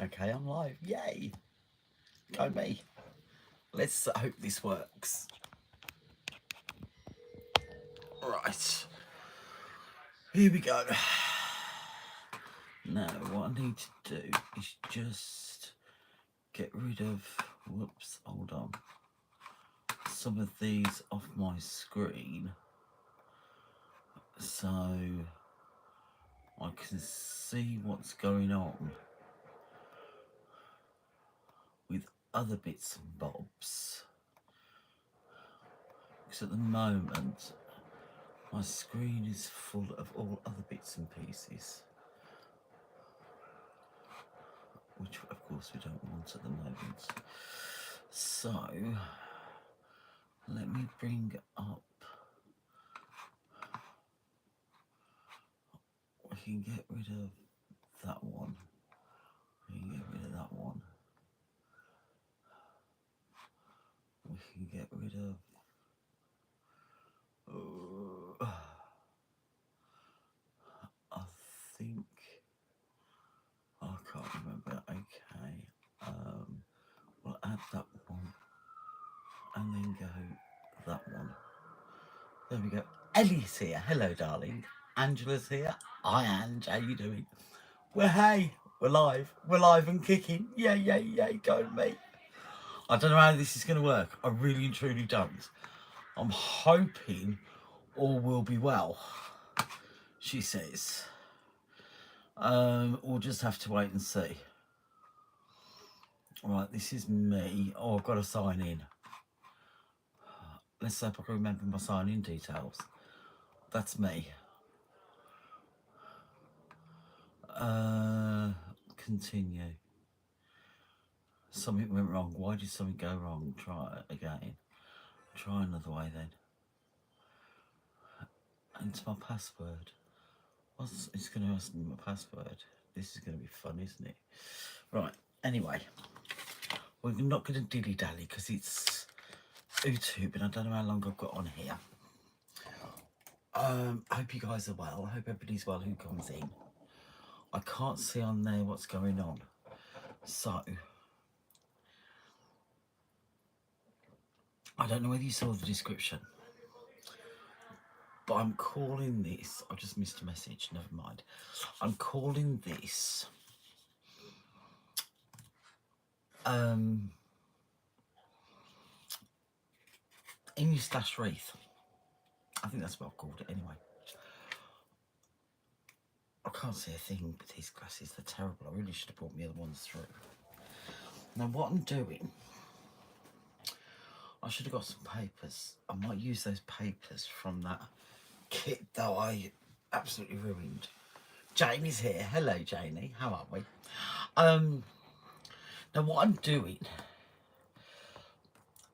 Okay, I'm live. Yay! Go me. Let's hope this works. Right. Here we go. Now, what I need to do is just get rid of... Whoops, hold on. Some of these off my screen. So I can see what's going on with other bits and bobs. Because at the moment, my screen is full of all other bits and pieces. Which, of course, we don't want at the moment. So, let me bring up... We can get rid of that one. We can get rid of that one. We can get rid of... I think... I can't remember. Okay. We'll add that one. And then go that one. There we go. Ellie's here. Hello, darling. Angela's here. Hi, Ange. How you doing? Well, hey, we're live. We're live and kicking. Yay, yay, yay. Go, mate. I don't know how this is going to work. I really and truly don't. I'm hoping all will be well, she says. We'll just have to wait and see. Right, this is me. Oh, I've got to sign in. Let's see if I can remember my sign-in details. That's me. Continue. Something went wrong. Why did something go wrong? Try it again. Try another way then. Enter my password. It's going to ask me my password. This is going to be fun, isn't it? Right. Anyway, we're not going to dilly-dally because it's YouTube and I don't know how long I've got on here. I hope you guys are well. I hope everybody's well who comes in. I can't see on there what's going on. So, I don't know whether you saw the description. But I'm calling this... I just missed a message. Never mind. I'm calling this... English/Wreath. I think that's what I've called it anyway. I can't see a thing with these glasses. They're terrible. I really should have brought my other ones through. Now, what I'm doing... I should have got some papers. I might use those papers from that kit that I absolutely ruined. Janie's here. Hello, Janie. How are we? Now, what I'm doing...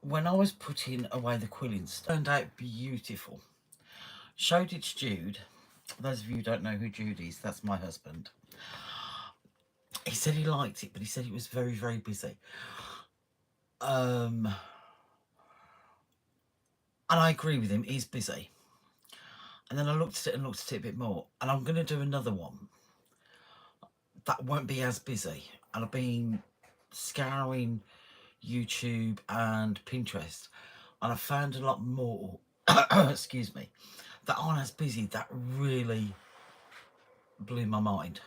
When I was putting away the quilling stuff, it turned out beautiful. Showed it to Jude. For those of you who don't know who Jude is, that's my husband. He said he liked it, but he said it was very, very busy. And I agree with him, he's busy. And then I looked at it a bit more. And I'm going to do another one that won't be as busy. And I've been scouring YouTube and Pinterest, and I found a lot more excuse me, that aren't as busy, that really blew my mind.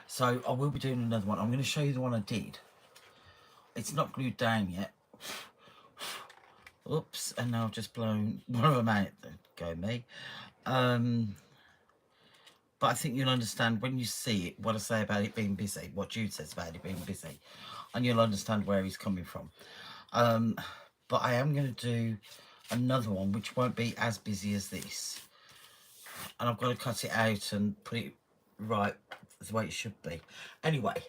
So I will be doing another one. I'm going to show you the one I did. It's not glued down yet. Oops, and now I've just blown one of them out. Go me. But I think you'll understand when you see it, what I say about it being busy, what Jude says about it being busy, and you'll understand where he's coming from. But I am going to do another one, which won't be as busy as this. And I've got to cut it out and put it right the way it should be. Anyway,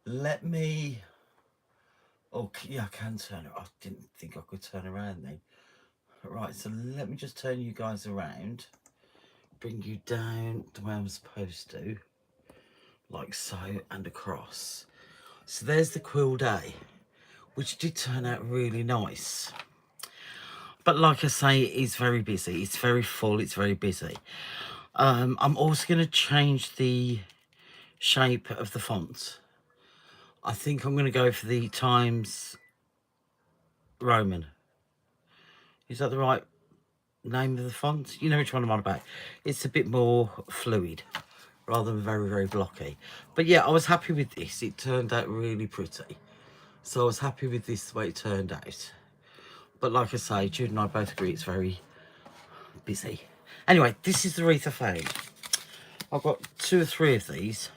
let me... Oh, yeah, I can turn it. I didn't think I could turn around then. Right, so let me just turn you guys around. Bring you down the way I'm supposed to. Like so, and across. So there's the quill day, which did turn out really nice. But like I say, it is very busy. It's very full. It's very busy. I'm also going to change the shape of the font. I think I'm going to go for the Times Roman. Is that the right name of the font? You know which one I'm on about. It's a bit more fluid rather than very, very blocky. But yeah, I was happy with this. It turned out really pretty. So I was happy with this the way it turned out. But like I say, Jude and I both agree it's very busy. Anyway, this is the wreath I found. I've got 2 or 3 of these.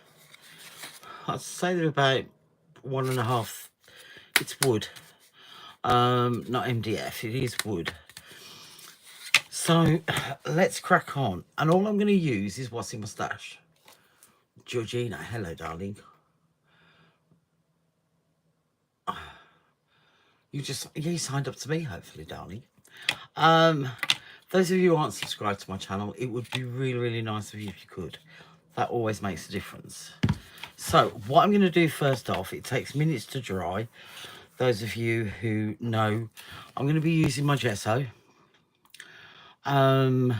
I'd say they're about 1.5. It's wood. Not MDF, it is wood. So let's crack on. And all I'm going to use is what's in my stash. Georgina, hello, darling. You signed up to me, hopefully, darling. Those of you who aren't subscribed to my channel, it would be really, really nice of you if you could. That always makes a difference. So what I'm going to do first off, it takes minutes to dry. Those of you who know, I'm going to be using my gesso. And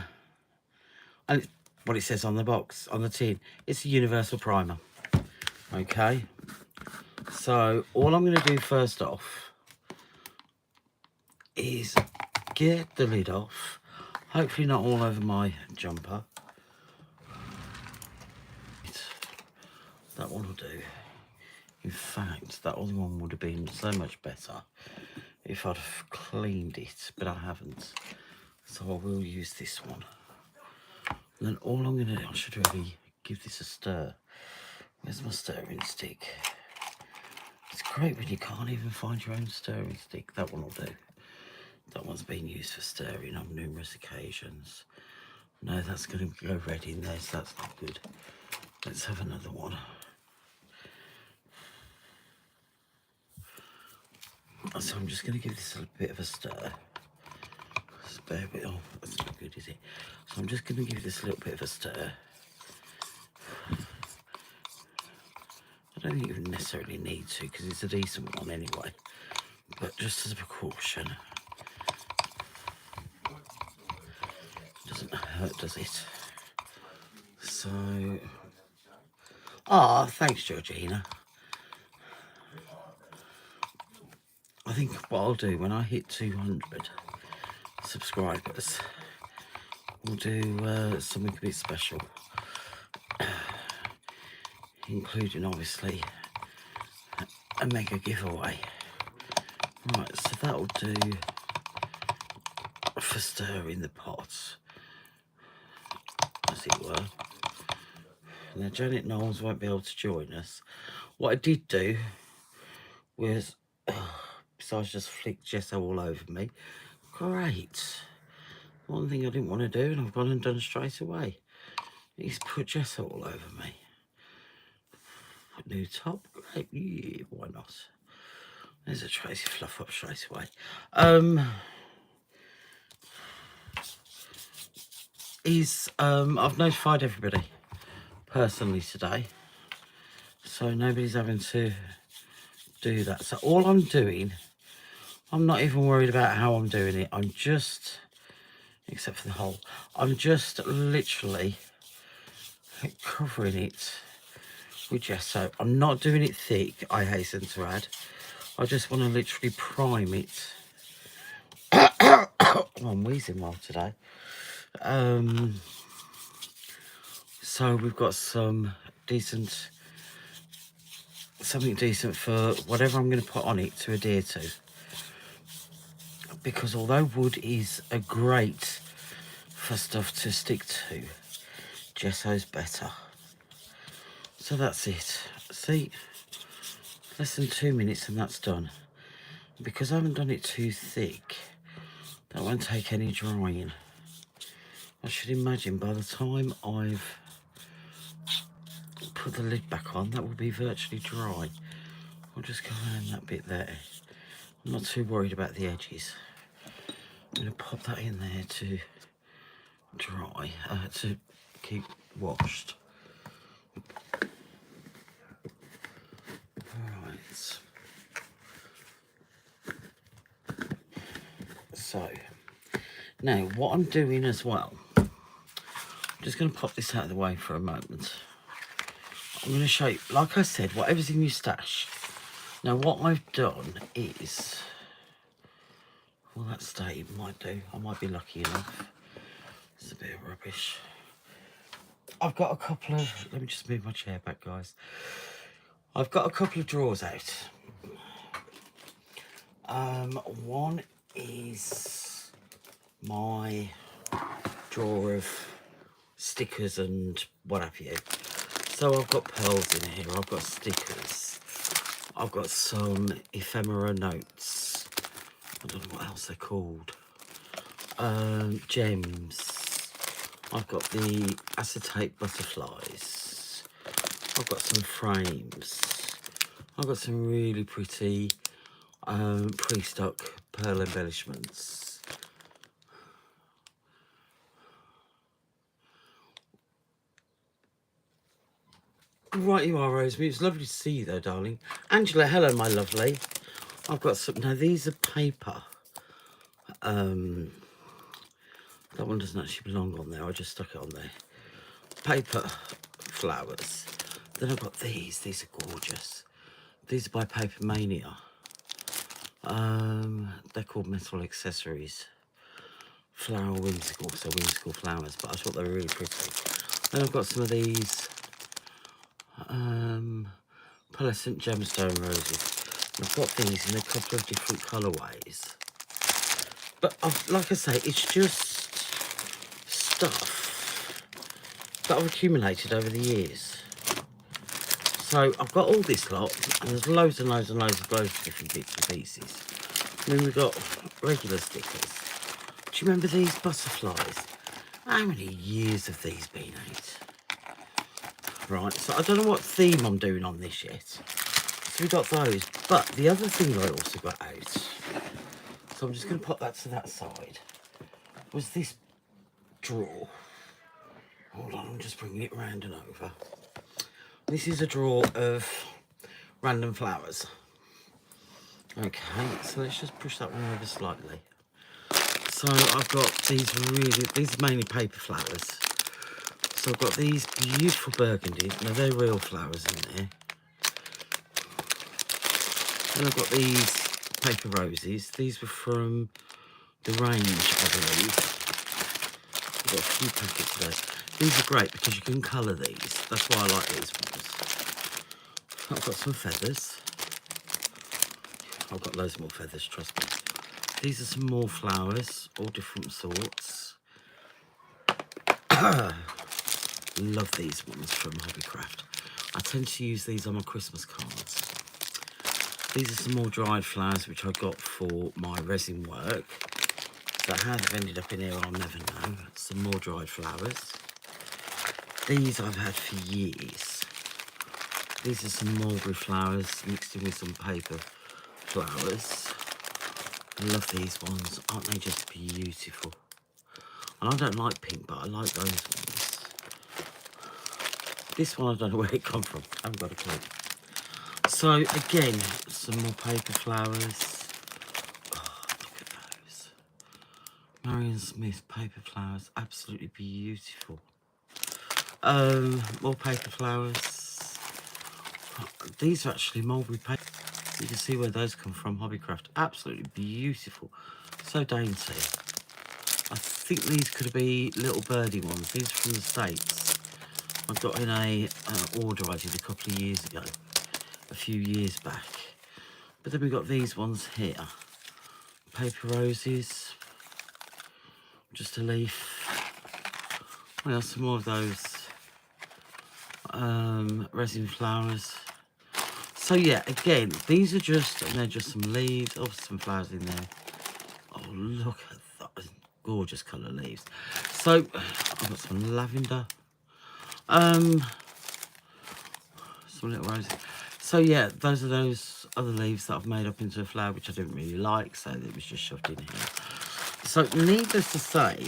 it's what it says on the box, on the tin. It's a universal primer. Okay. So all I'm going to do first off is get the lid off. Hopefully not all over my jumper. That one will do. In fact, that other one would have been so much better if I'd have cleaned it, but I haven't. So I will use this one. And then all I'm going to do, I should really give this a stir. Where's my stirring stick? It's great when you can't even find your own stirring stick. That one will do. That one's been used for stirring on numerous occasions. No, that's going to go red in there, so that's not good. Let's have another one. So I'm just going to give this a bit of a stir. Spare bit. Oh, that's not good, is it? So I'm just going to give this a little bit of a stir. I don't think you necessarily need to because it's a decent one anyway. But just as a precaution. Doesn't hurt, does it? So... Ah, thanks, Georgina. I think what I'll do when I hit 200 subscribers, we'll do something a bit special, including obviously a mega giveaway. Right, so that'll do for stirring the pots, as it were. Now Janet Knowles won't be able to join us. What I did do was, besides just flick gesso all over me, great. One thing I didn't want to do, and I've gone and done straight away, is put gesso all over me. Put new top, great, yeah, why not? There's a Tracy fluff up straight away. I've notified everybody personally today, so nobody's having to do that. So all I'm doing, I'm not even worried about how I'm doing it. I'm just, except for the hole, I'm just literally covering it with gesso. I'm not doing it thick, I hasten to add. I just want to literally prime it. Oh, I'm wheezing well today. So we've got some decent, something decent for whatever I'm going to put on it to adhere to. Because although wood is a great for stuff to stick to, gesso's better. So that's it. See, less than 2 minutes and that's done. Because I haven't done it too thick, that won't take any drying. I should imagine by the time I've put the lid back on, that will be virtually dry. I'll just go around that bit there. I'm not too worried about the edges. I'm going to pop that in there to dry, to keep washed. Right. So, now what I'm doing as well, I'm just going to pop this out of the way for a moment. I'm going to show you, like I said, whatever's in your stash, Now what I've done is, well, that state might do. I might be lucky enough. It's a bit of rubbish. I've got a couple of, let me just move my chair back, guys. I've got a couple of drawers out. One is my drawer of stickers and what have you. So I've got pearls in here, I've got stickers, I've got some ephemera notes, I don't know what else they're called, gems, I've got the acetate butterflies, I've got some frames, I've got some really pretty pre-stuck pearl embellishments. Right you are, Rosemary. It's lovely to see you though, darling. Angela, hello, my lovely. I've got some, now these are paper. That one doesn't actually belong on there. I just stuck it on there. Paper flowers. Then I've got these are gorgeous. These are by Paper Mania. They're called metal accessories. Flower whimsical, so whimsical flowers, but I thought they were really pretty. Then I've got some of these pearlescent gemstone roses. I've got these in a couple of different colourways. But like I say, it's just stuff that I've accumulated over the years. So I've got all this lot, and there's loads and loads and loads of different bits and pieces. And then we've got regular stickers. Do you remember these butterflies? How many years have these been out? Right, so I don't know what theme I'm doing on this yet. So we got those, but the other thing I also got out, so I'm just going to put that to that side, was this drawer. Hold on, I'm just bringing it round and over. This is a drawer of random flowers. Okay, so let's just push that one over slightly. So I've got these are mainly paper flowers. So I've got these beautiful burgundies. Now they're real flowers in there. Then I've got these paper roses. These were from the range, I believe. I've got a few packets of those. These are great because you can colour these. That's why I like these ones. I've got some feathers. I've got loads more feathers, trust me. These are some more flowers, all different sorts. Love these ones from Hobbycraft. I tend to use these on my Christmas cards. These are some more dried flowers which I got for my resin work. So how they've ended up in here, I'll never know. Some more dried flowers. These I've had for years. These are some mulberry flowers mixed in with some paper flowers. I love these ones. Aren't they just beautiful? And I don't like pink, but I like those ones. This one, I don't know where it come from. I haven't got a clue. So, again, some more paper flowers. Oh, look at those. Marion Smith paper flowers. Absolutely beautiful. More paper flowers. These are actually mulberry paper. You can see where those come from, Hobbycraft. Absolutely beautiful. So dainty. I think these could be little birdie ones. These are from the States. I got in a order I did a couple of years ago. A few years back. But then we've got these ones here. Paper roses. Just a leaf. Well, some more of those. Resin flowers. So yeah, again, these are just, and they're just some leaves. Oh, some flowers in there. Oh, look at that. Gorgeous colour leaves. So, I've got some lavender. Some little roses. So yeah, those are those other leaves that I've made up into a flower, which I didn't really like, so it was just shoved in here. So, needless to say,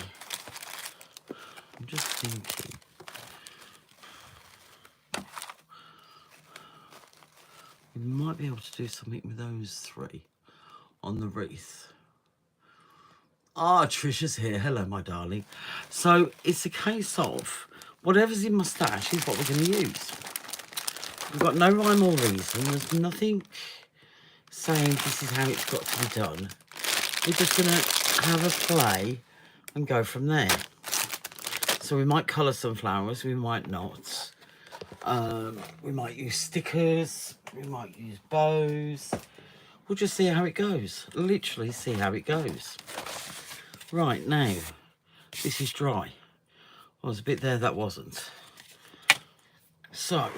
I'm just thinking. We might be able to do something with those three on the wreath. Ah, Trisha's here. Hello, my darling. So it's a case of whatever's in my stash is what we're going to use. We've got no rhyme or reason. There's nothing saying this is how it's got to be done. We're just going to have a play and go from there. So we might colour some flowers, we might not. We might use stickers, we might use bows. We'll just see how it goes. Literally see how it goes. Right, now, this is dry. There was a bit there that wasn't. So,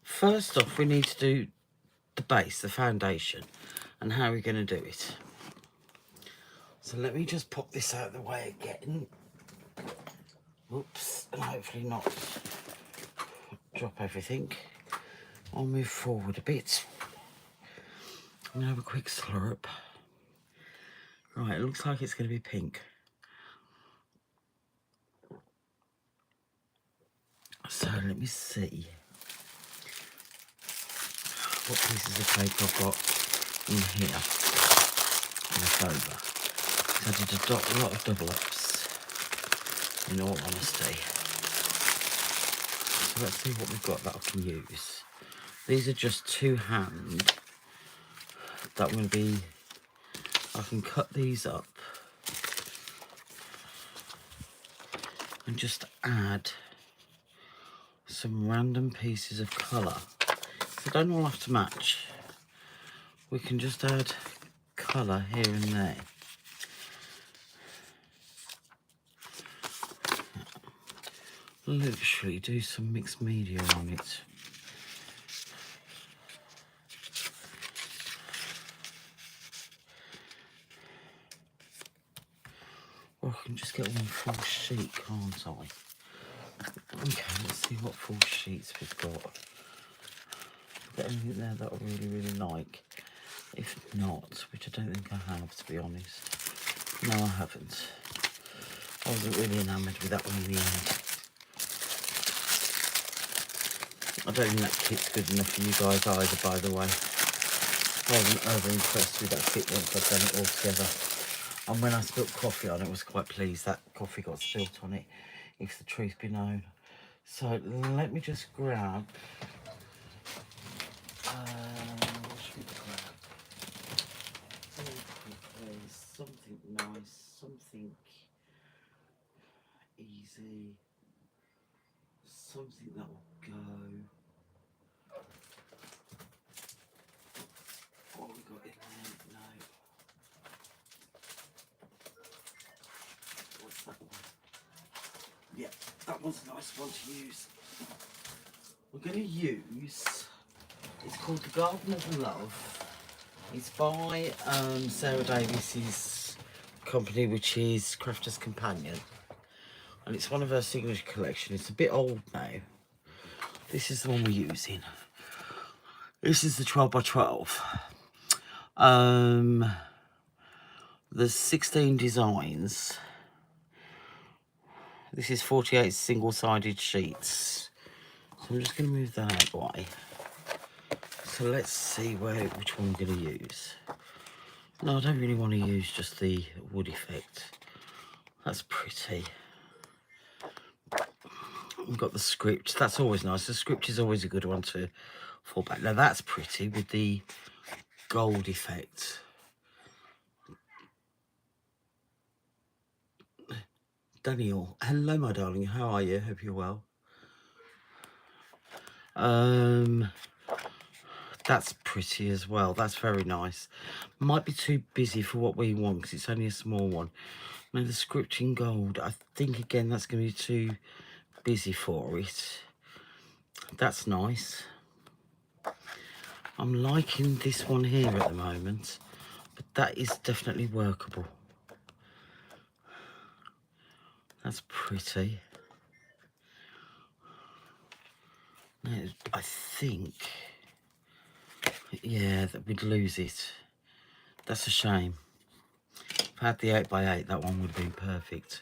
first off, we need to do the base, the foundation, and how we're going to do it. So let me just pop this out of the way again. Oops, and hopefully not drop everything. I'll move forward a bit. I'm going to have a quick slurp. Right, it looks like it's going to be pink. So let me see what pieces of paper I've got in here left over. I did a lot of double ups, in all honesty. So let's see what we've got that I can use. These are just two hand that will be, I can cut these up and just add some random pieces of colour. So don't all have to match. We can just add colour here and there. Literally do some mixed media on it. Or I can just get one full sheet, can't I? Okay, let's see what full sheets we've got. Got anything there that I really like? If not, which I don't think I have, to be honest. No, I haven't. I wasn't really enamoured with that one in the end. I don't think that kit's good enough for you guys either, by the way. I wasn't over impressed with that kit once I'd done it all together. And when I spilt coffee on it, I was quite pleased that coffee got spilt on it, if the truth be known. So let me just grab, what should we grab? Something nice, something easy, something that will go. What have we got in there? No. What's that one? Yeah, that one's a nice one to use. We're going to use, it's called The Garden of Love. It's by Sarah Davies's company, which is Crafter's Companion. And it's one of her signature collection. It's a bit old now. This is the one we're using. This is the 12 by 12. There's 16 designs. This is 48 single-sided sheets. So I'm just going to move that out of the way. So let's see which one we're going to use. No, I don't really want to use just the wood effect. That's pretty. We've got the script. That's always nice. The script is always a good one to fall back. Now that's pretty with the gold effect. Daniel, hello my darling. How are you? Hope you're well. That's pretty as well. That's very nice. Might be too busy for what we want because it's only a small one. Now the script in gold, I think again that's going to be too busy for it. That's nice. I'm liking this one here at the moment, but that is definitely workable. That's pretty. Now, I think, yeah, that we'd lose it. That's a shame. If I had the 8x8, that one would have been perfect.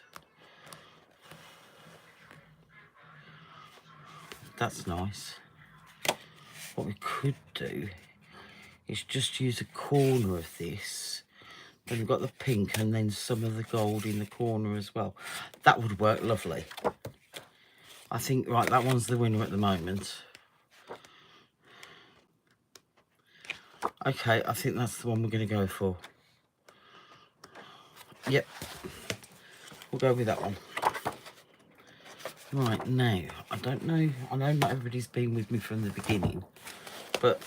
That's nice. What we could do is just use a corner of this. Then we've got the pink and then some of the gold in the corner as well. That would work lovely. I think, right, that one's the winner at the moment. Okay, I think that's the one we're going to go for. Yep, we'll go with that one. Right, now, I don't know, I know not everybody's been with me from the beginning, but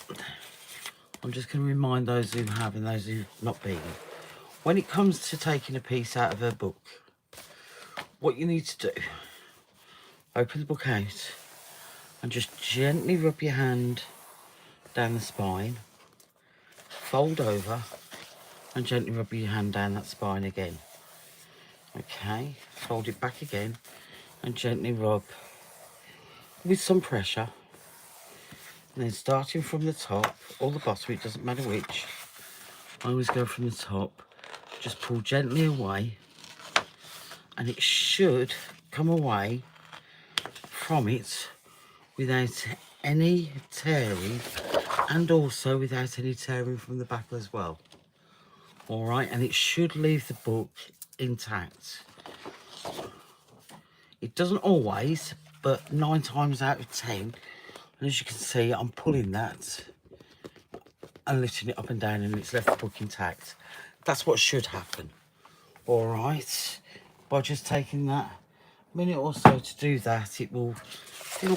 I'm just going to remind those who have and those who've not been. When it comes to taking a piece out of her book, what you need to do, open the book out and just gently rub your hand down the spine, fold over and gently rub your hand down that spine again. Okay, fold it back again and gently rub with some pressure. And then starting from the top or the bottom, it doesn't matter which, I always go from the top, just pull gently away and it should come away from it without any tearing and also without any tearing from the back as well. All right, and it should leave the book intact. It doesn't always, but 9 times out of 10, and as you can see, I'm pulling that and lifting it up and down and it's left the book intact. That's what should happen. All right, by just taking that minute or so to do that, it'll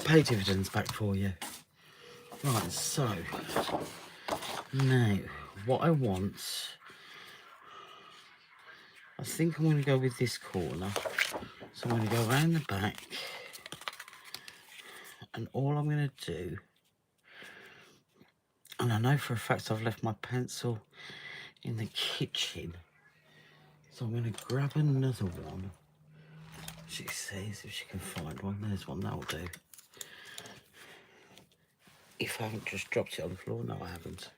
pay dividends back for you. Right, so now what I want, I think I'm going to go with this corner. So I'm going to go around the back and all I'm going to do, and I know for a fact I've left my pencil in the kitchen, so I'm going to grab another one. She says if she can find one. There's one, that'll do. If I haven't just dropped it on the floor, no I haven't.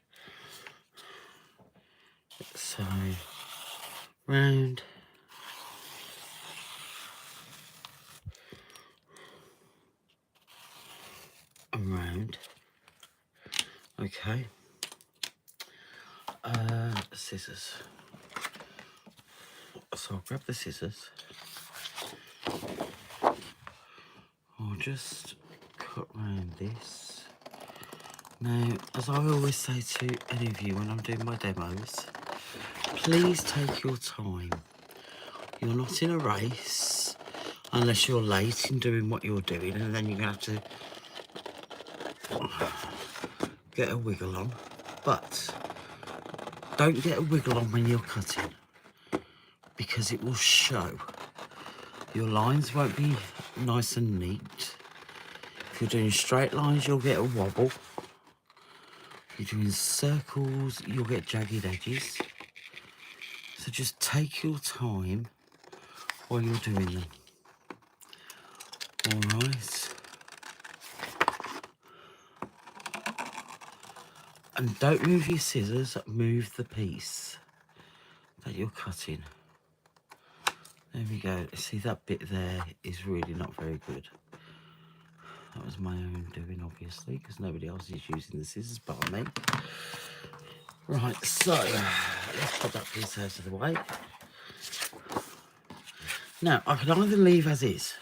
So round and round. Okay. Scissors. So I'll grab the scissors. I'll just cut round this. Now, as I always say to any of you when I'm doing my demos, please take your time. You're not in a race unless you're late in doing what you're doing, and then you're going to have to get a wiggle on. But don't get a wiggle on when you're cutting, because it will show. Your lines won't be nice and neat. If you're doing straight lines, you'll get a wobble. If you're doing circles, you'll get jagged edges. So just take your time while you're doing them. All right. And don't move your scissors, move the piece that you're cutting. There we go. See, that bit there is really not very good. That was my own doing, obviously, because nobody else is using the scissors but me. Right, so let's put that piece out of the way. Now, I can either leave as is,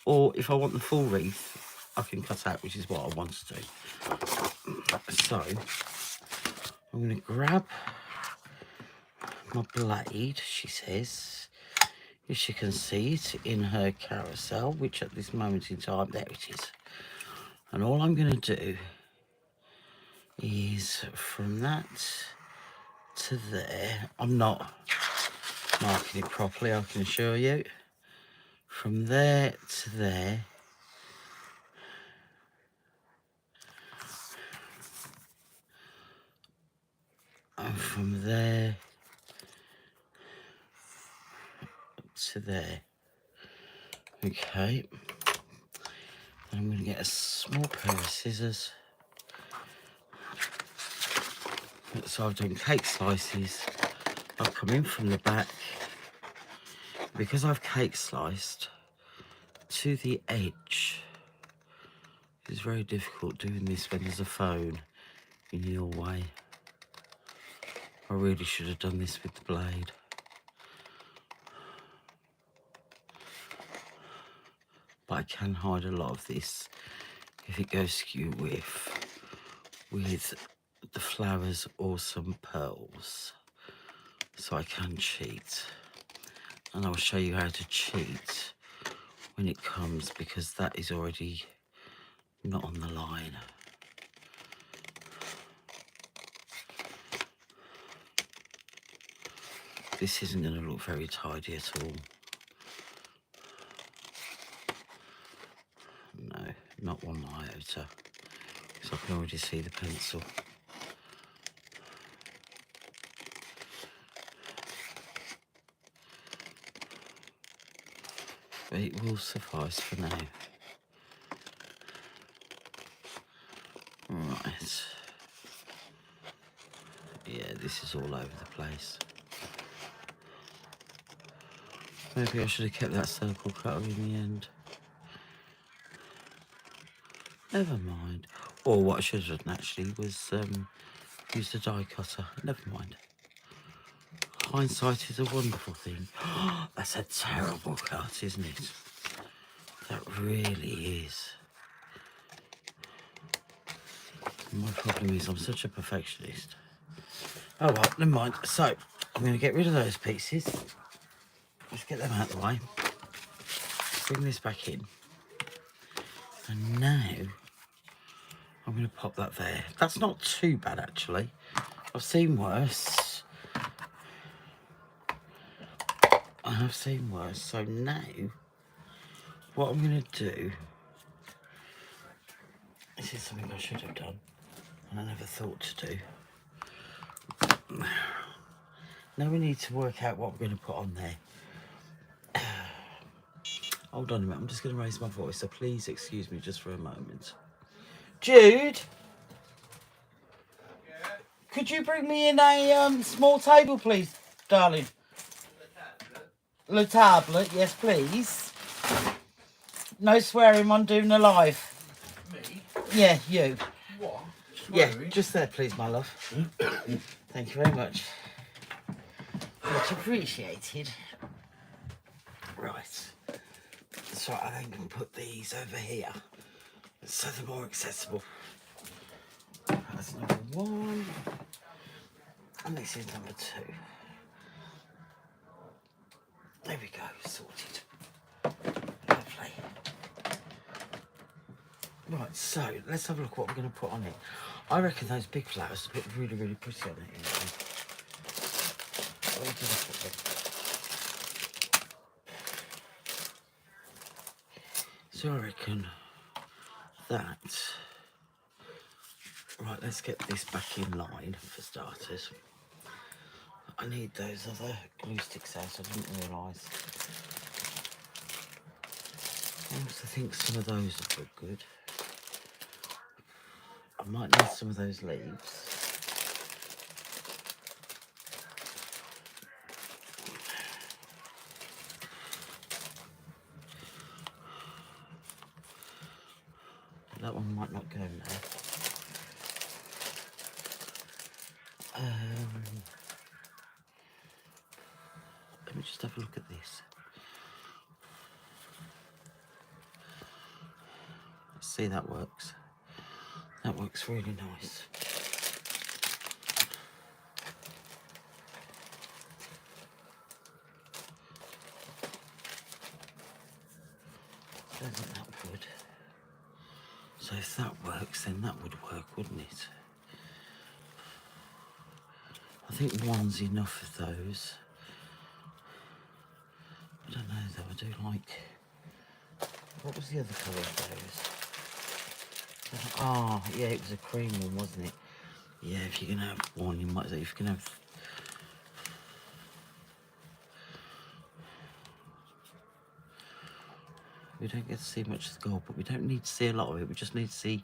or if I want the full wreath, I can cut out, which is what I want to do. So, I'm going to grab my blade, she says, if she can see it in her carousel, which at this moment in time, there it is. And all I'm going to do is from that to there. I'm not marking it properly, I can assure you. From there to there. And from there to there. Okay. And I'm going to get a small pair of scissors. So I've done cake slices. I've come in from the back. Because I've cake sliced to the edge. It's very difficult doing this when there's a phone in your way. I really should have done this with the blade. But I can hide a lot of this if it goes skew with with the Flowers Awesome Pearls, so I can cheat. And I'll show you how to cheat when it comes, because that is already not on the line. This isn't going to look very tidy at all. No, not one iota, because I can already see the pencil. But it will suffice for now. Right. Yeah, this is all over the place. Maybe I should have kept that circle cutter in the end. Never mind. Or what I should have done actually was use the die cutter. Never mind. Hindsight is a wonderful thing. That's a terrible cut, isn't it? That really is. My problem is I'm such a perfectionist. Oh well, never mind. So, I'm going to get rid of those pieces. Let's get them out of the way. Bring this back in. And now, I'm going to pop that there. That's not too bad, actually. I've seen worse. I have seen worse. So now, what I'm going to do... This is something I should have done, and I never thought to do. Now we need to work out what we're going to put on there. Hold on a minute, I'm just going to raise my voice, so please excuse me just for a moment. Jude? Yeah? Could you bring me in a small table, please, darling? Le table, yes, please. No swearing on doing a live. Me? Yeah, you. What? Yeah, just there, please, my love. Thank you very much. Much appreciated. Right. So I then can put these over here, so they're more accessible. That's number one. And this is number two. There we go, sorted. Lovely. Right, so let's have a look what we're going to put on it. I reckon those big flowers look really, really pretty on it. Where did I put them? So I reckon that... Right, let's get this back in line for starters. I need those other glue sticks out, I didn't realise. I also think some of those would look good. I might need some of those leaves. That one might not go now. Let me just have a look at this. See, that works. That works really nice. Doesn't that wood? So if that works, then that would work, wouldn't it? I think one's enough of those. I don't know though, I do like... What was the other colour of those? Ah, yeah, it was a cream one, wasn't it? Yeah, if you're going to have one, you might say, if you're going to have... We don't get to see much of the gold, but we don't need to see a lot of it. We just need to see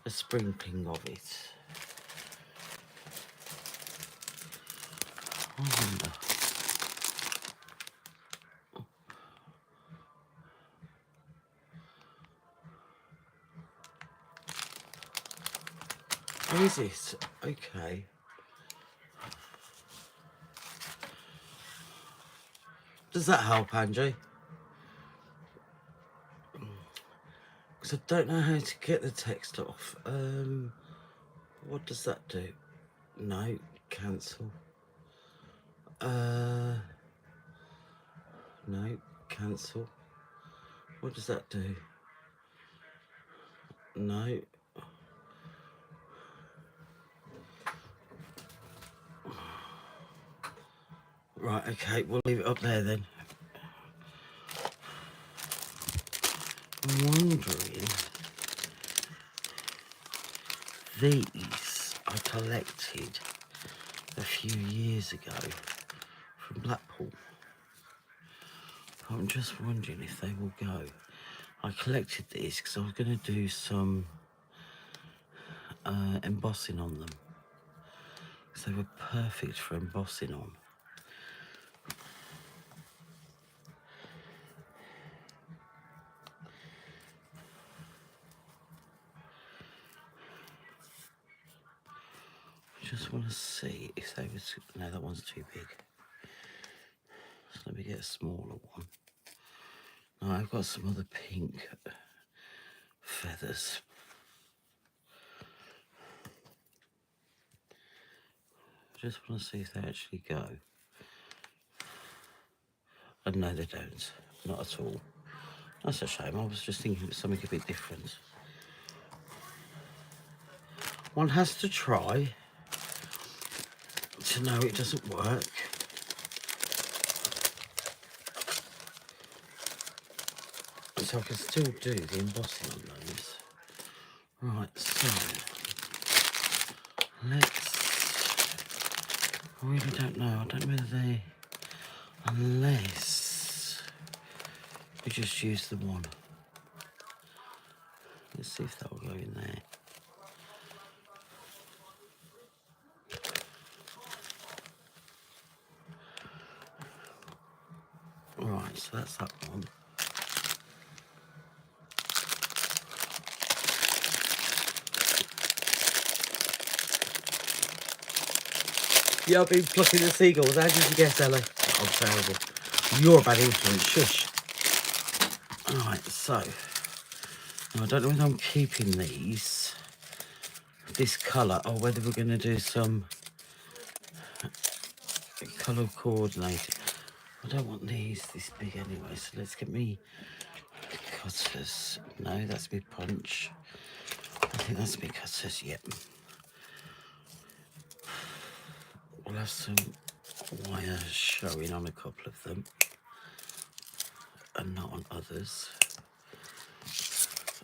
a sprinkling of it. I wonder... Oh, is it? Okay. Does that help, Angie? Because I don't know how to get the text off. What does that do? No, cancel. No, cancel. What does that do? No. Right, okay, we'll leave it up there then. I'm wondering, these I collected a few years ago from Blackpool. I'm just wondering if they will go. I collected these because I was going to do some embossing on them. Because they were perfect for embossing on. I just want to see if they was... No, that one's too big. So let me get a smaller one. No, I've got some other pink feathers. I just want to see if they actually go. And no, they don't. Not at all. That's a shame. I was just thinking it was something a bit different. One has to try to know it doesn't work. So I can still do the embossing on those. Right, so let's... I really don't know. I don't know whether they... Unless we just use the one. Let's see if that will go in there. Right, so that's that one. Yeah, I've been plucking the seagulls. How did you guess, Ella? Oh, terrible. You're a bad influence. Shush. Alright, so... Now, I don't know whether I'm keeping these, this colour, or whether we're going to do some colour coordinated. I don't want these this big anyway, so let's get me cutters. No, that's me punch. I think that's me cutters, yep. We'll have some wires showing on a couple of them and not on others.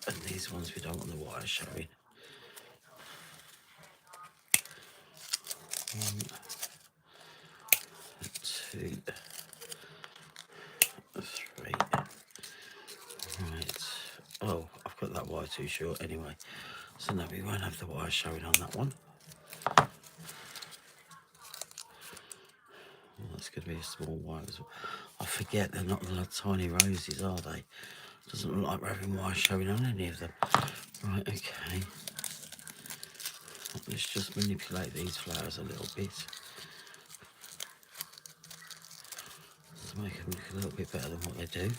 And these ones we don't want the wire showing. 1, 2, 3. Right. Oh, I've got that wire too short anyway. So no, we won't have the wire showing on that one. Well, that's going to be a small wire as well. I forget they're not the tiny roses, are they? Doesn't look like we're having wire showing on any of them. Right, okay. Let's just manipulate these flowers a little bit. Let's make them look a little bit better than what they do.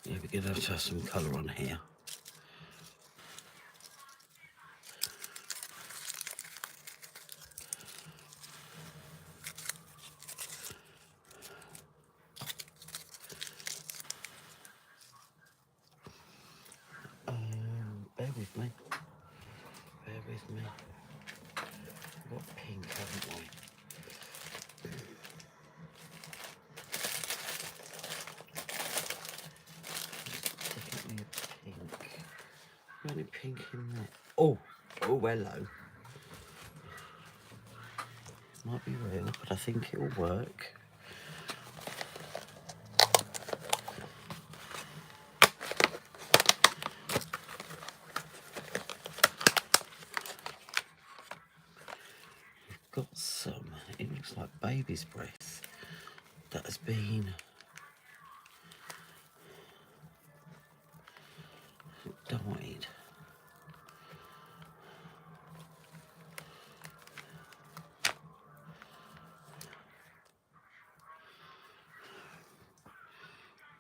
Yeah, we're going to have some colour on here. Bear with me. Bear with me. We've got pink, haven't we? Definitely a pink. Any pink in there? Oh, oh, hello. Might be real, but I think it'll work. Got some, it looks like baby's breath that has been dyed.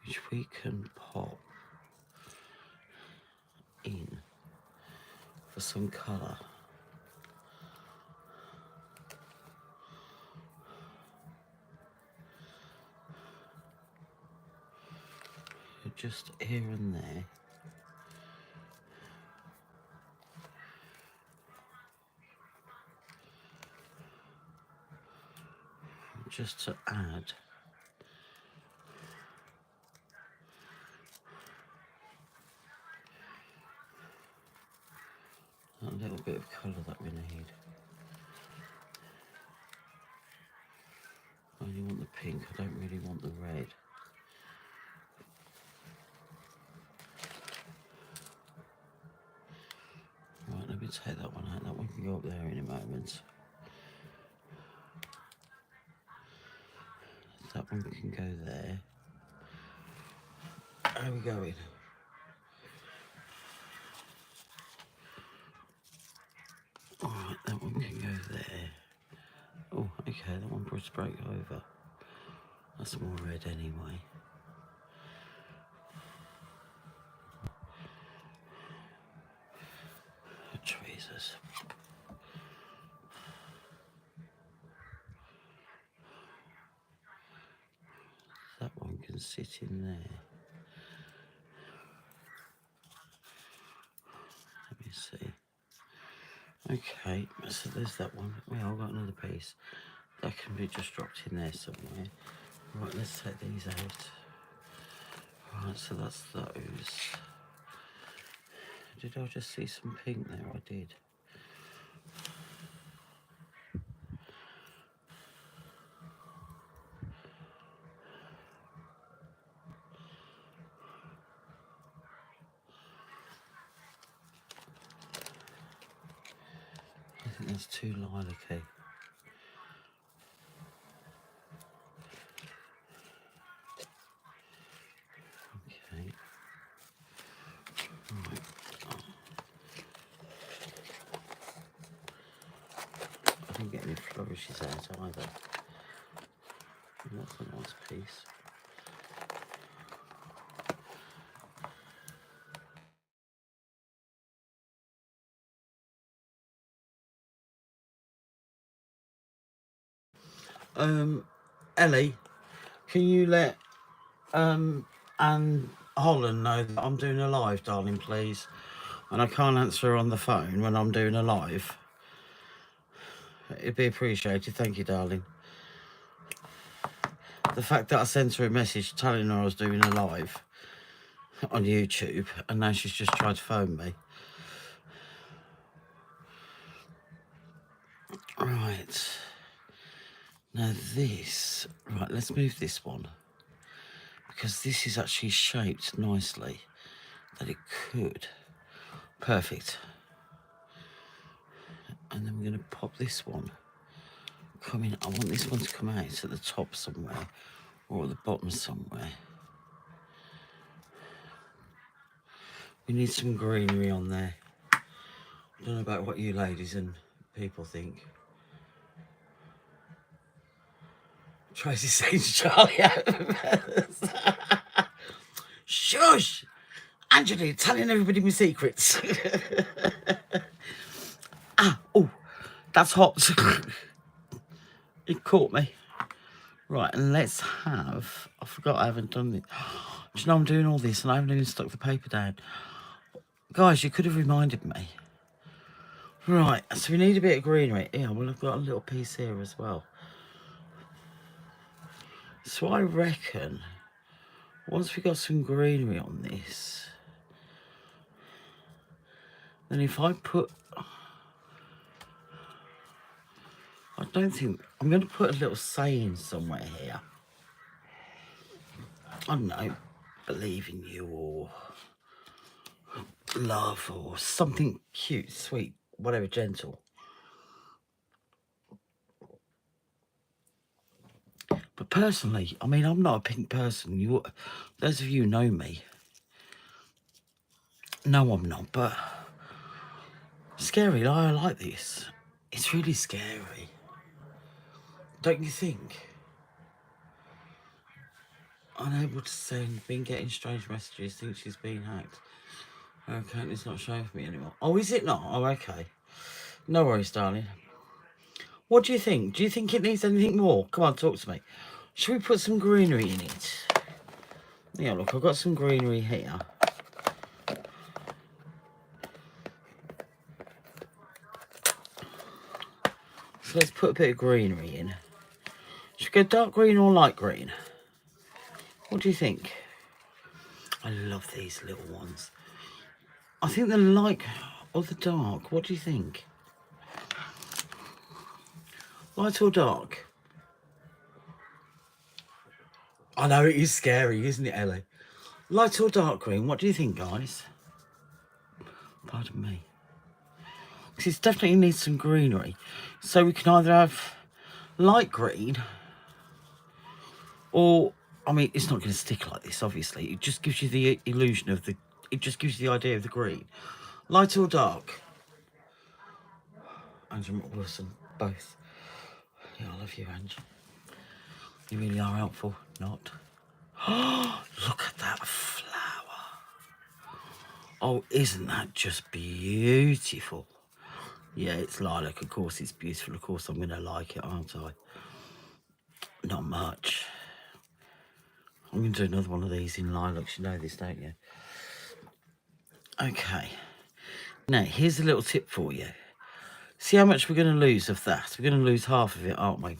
which we can pop in for some colour. Just here and there. Just to add a little bit of colour that we need. I only want the pink, I don't really want the red. Right, let me take that one out. That one can go up there in a moment. That one can go there. How are we going? Alright, that one can go there. Oh, okay, that one just broke over. That's more red anyway. Jesus. That one can sit in there. Let me see. Okay, so there's that one. Well, I've got another piece. That can be just dropped in there somewhere. Right, let's take these out. Right, so that's those. Did I just see some pink there? I did. I think that's too lilac-y. Okay. Right. I didn't get any flourishes out either. That's a nice piece. Ellie, can you let Anne Holland know that I'm doing a live, darling, please? And I can't answer her on the phone when I'm doing a live. It'd be appreciated. Thank you, darling. The fact that I sent her a message telling her I was doing a live on YouTube, and now she's just tried to phone me. Right. Now this, right, let's move this one. Because this is actually shaped nicely that it could. Perfect. And then we're going to pop this one. Come in. I want this one to come out at the top somewhere or at the bottom somewhere. We need some greenery on there. I don't know about what you ladies and people think. Tracy saying Charlie out. Shush! Angela, telling everybody my secrets. Oh, that's hot. It caught me. Right, and let's have... I forgot I haven't done it. Do you know I'm doing all this and I haven't even stuck the paper down? Guys, you could have reminded me. Right, so we need a bit of greenery. Yeah, well, I've got a little piece here as well. So I reckon once we got some greenery on this, then if I put... I don't think... I'm going to put a little saying somewhere here. I don't know. Believe in you or love or something cute, sweet, whatever, gentle. But personally, I mean, I'm not a pink person. Those of you who know me. No, I'm not, but scary. I like this. It's really scary. Don't you think? Unable to send. Been getting strange messages. Think she's been hacked. Okay, it's not showing for me anymore. Oh, is it not? Oh, okay. No worries, darling. What do you think? Do you think it needs anything more? Come on, talk to me. Should we put some greenery in it? Yeah, look, I've got some greenery here. So let's put a bit of greenery in. Should we go dark green or light green? What do you think? I love these little ones. I think the light or the dark. What do you think? Light or dark? I know it is scary, isn't it, Ellie? Light or dark green? What do you think, guys? Pardon me. Because it definitely needs some greenery. So we can either have light green or, I mean, it's not going to stick like this, obviously. It just gives you the illusion of it just gives you the idea of the green. Light or dark? Andrew Wilson, both. Yeah, I love you, Andrew. You really are helpful. Not. Look at that flower. Oh, isn't that just beautiful? Yeah, it's lilac. Of course, it's beautiful. Of course, I'm going to like it, aren't I? Not much. I'm going to do another one of these in lilacs. You know this, don't you? Okay. Now, here's a little tip for you. See how much we're going to lose of that? We're going to lose half of it, aren't we?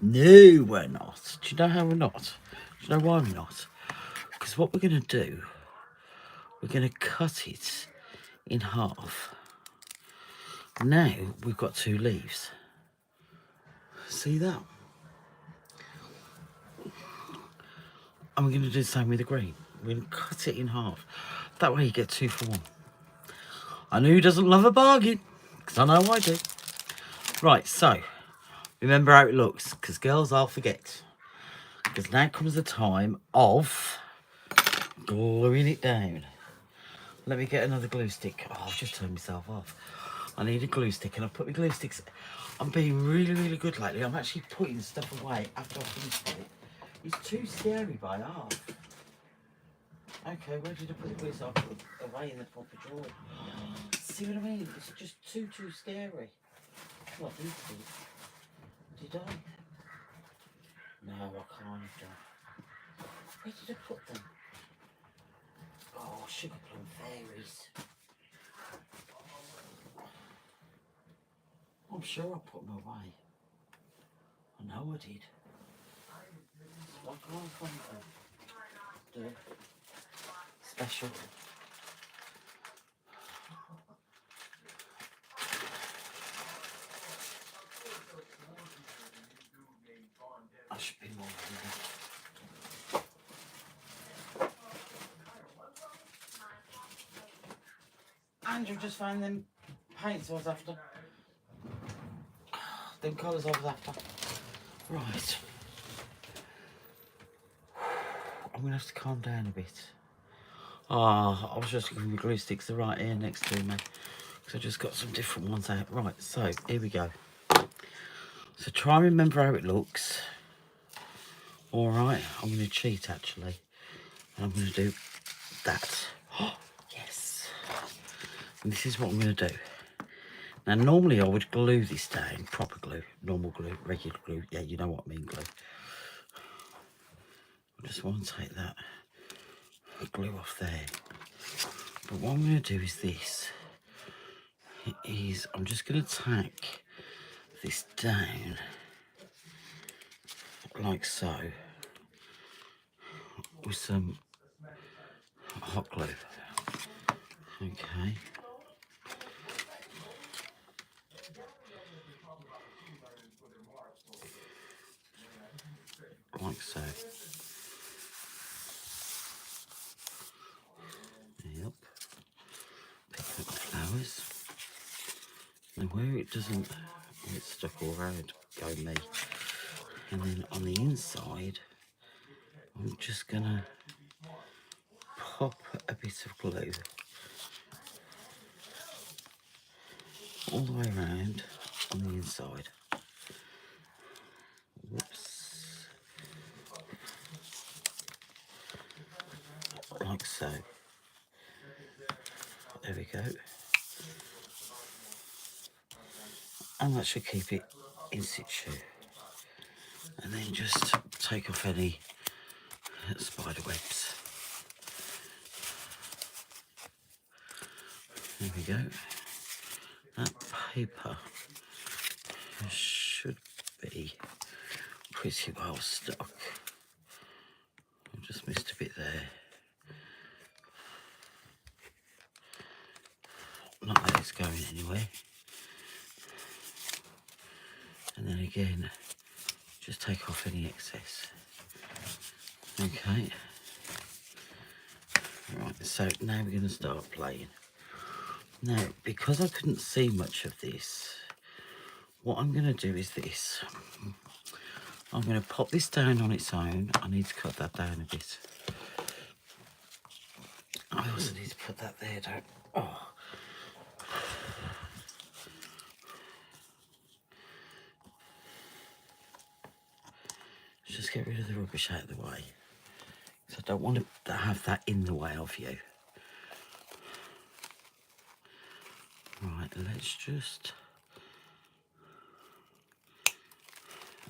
No, we're not. Do you know how we're not? Do you know why we're not? Because what we're going to do, we're going to cut it in half. Now, we've got 2 leaves. See that? And we're going to do the same with the green. We're going to cut it in half. That way you get 2 for 1. I know who doesn't love a bargain, because I know I do. Right, so, remember how it looks, because girls, I'll forget. Because now comes the time of gluing it down. Let me get another glue stick. Oh, I've just turned myself off. I need a glue stick, and I've put my glue sticks. I'm being really, really good lately. I'm actually putting stuff away after I've finished with it. It's too scary by half. Okay, where did I put the glue stick? I put it away in the proper drawer. See what I mean? It's just too scary. What did I do? Did I? No, I can't have done. Where did I put them? Oh, sugar plum fairies. I'm sure I put them away. I know I did. I can't find them. Do it. Special. I should be more than that. Andrew just found them paints I was after. Them colours I was after. Right. I'm going to have to calm down a bit. I was just looking for the glue sticks. They're right here next to me. So I just got some different ones out. Right, so here we go. So try and remember how it looks. Alright, I'm going to cheat actually. And I'm going to do that. Oh, yes. And this is what I'm going to do. Now, normally I would glue this down. Proper glue. Normal glue. Regular glue. Yeah, you know what I mean, glue. I just want to take that glue off there. But what I'm going to do is this. I'm just going to tack this down like so with some hot glue. Okay. Like so. Yep. Pick up the flowers. And where it doesn't get stuck all around, go me. And then on the inside, I'm just gonna pop a bit of glue all the way around on the inside. Whoops. so. There we go. And that should keep it in situ. And then just take off any spider webs. There we go. That paper should be pretty well stuck. I just missed a bit there. Not that it's going anywhere. And then again, just take off any excess. Okay. Right, so now we're going to start playing. Now, because I couldn't see much of this, what I'm going to do is this. I'm going to pop this down on its own. I need to cut that down a bit. I also need to put that there down. Oh. Just get rid of the rubbish out of the way. So I don't want to have that in the way of you. Right, let's just...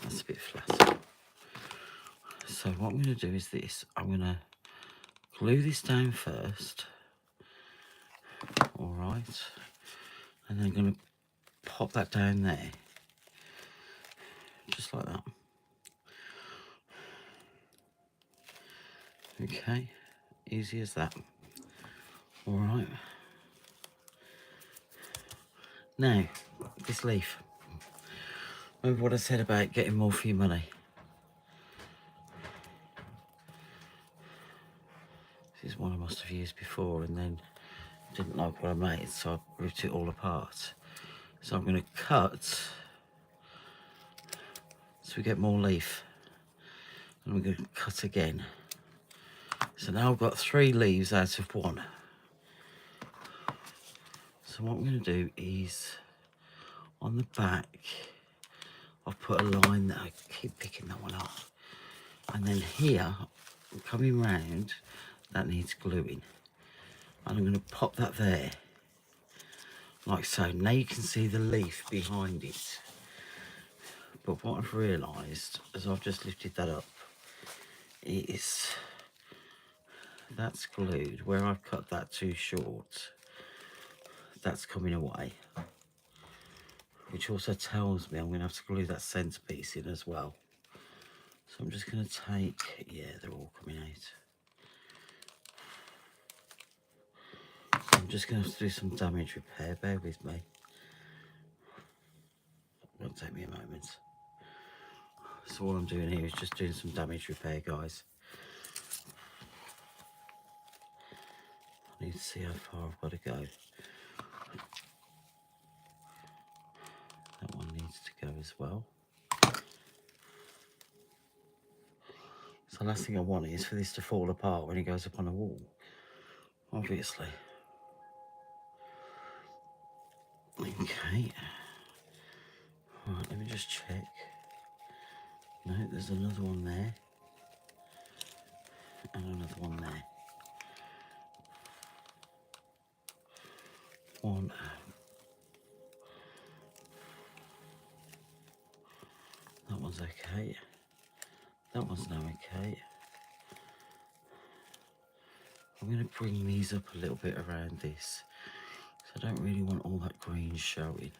That's a bit flat. So what I'm going to do is this. I'm going to glue this down first. All right. And then I'm going to pop that down there. Just like that. Okay. Easy as that. All right. Now, this leaf. Remember what I said about getting more for your money? This is one I must have used before and then didn't like what I made, so I ripped it all apart. So I'm going to cut so we get more leaf. And we're going to cut again. So now I've got 3 leaves out of 1. So what I'm going to do is on the back, I've put a line that I keep picking that one up. And then here, I'm coming round, that needs gluing. And I'm going to pop that there, like so. Now you can see the leaf behind it. But what I've realised, as I've just lifted that up, is that's glued. Where I've cut that too short, that's coming away. Which also tells me I'm going to have to glue that centrepiece in as well. So I'm just going to take, yeah, they're all coming out. I'm just going to have to do some damage repair, bear with me. It won't take me a moment. So all I'm doing here is just doing some damage repair, guys. I need to see how far I've got to go. That one needs to go as well. So the last thing I want is for this to fall apart when it goes up on a wall, obviously. Okay. Right, let me just check. No, there's another one there. And another one there. One. That one's okay. That one's now okay. I'm going to bring these up a little bit around this. So I don't really want all that green showing.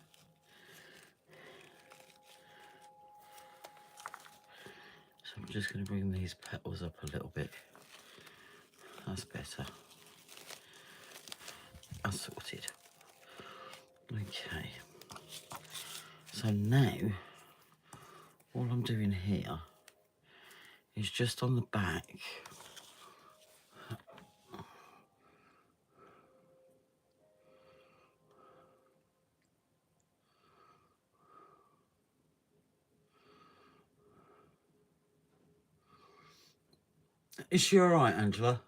So I'm just going to bring these petals up a little bit. That's better. That's sorted. Okay. So now, all I'm doing here is just on the back. Is she all right, Angela?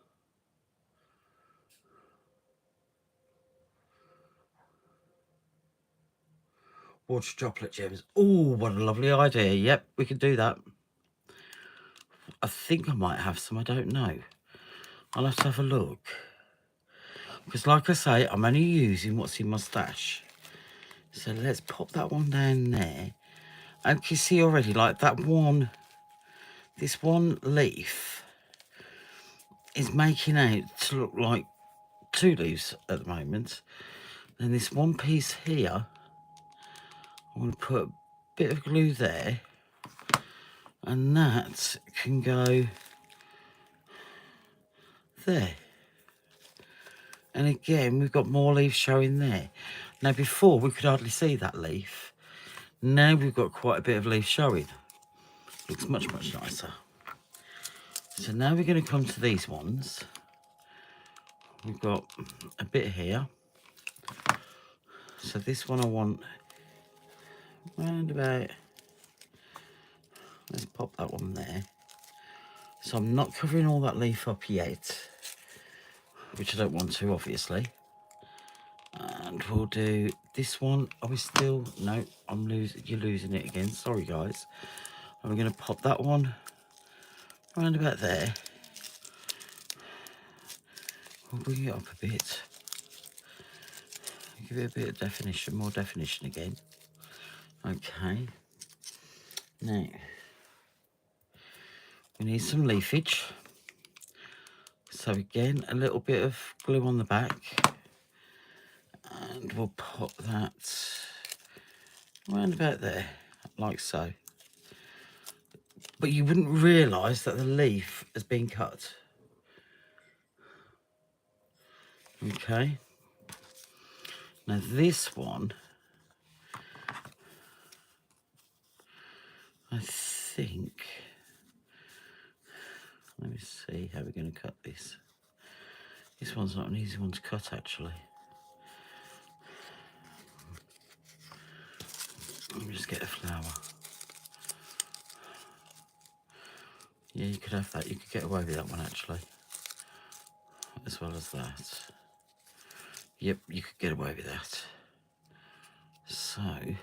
Water chocolate gems. Oh, what a lovely idea. Yep, we can do that. I think I might have some, I don't know. I'll have to have a look. Because like I say, I'm only using what's in my stash. So let's pop that one down there. And you can see already, like that one, this one leaf is making out to look like 2 leaves at the moment. Then this one piece here, I'm going to put a bit of glue there. And that can go there. And again, we've got more leaves showing there. Now before, we could hardly see that leaf. Now we've got quite a bit of leaf showing. Looks much, much nicer. So now we're going to come to these ones. We've got a bit here. So this one I want round about, let's pop that one there. So I'm not covering all that leaf up yet, which I don't want to, obviously. And we'll do this one. Are we still? No, you're losing it again. Sorry, guys. And we're going to pop that one round about there. We'll bring it up a bit. Give it a bit of definition, more definition again. Okay. Now, we need some leafage. So again, a little bit of glue on the back. And we'll pop that round about there, like so. But you wouldn't realise that the leaf has been cut. Okay. Now this one, I think, let me see how we're going to cut this. This one's not an easy one to cut, actually. Let me just get a flower. Yeah, you could have that. You could get away with that one, actually. As well as that. Yep, you could get away with that. So, I'm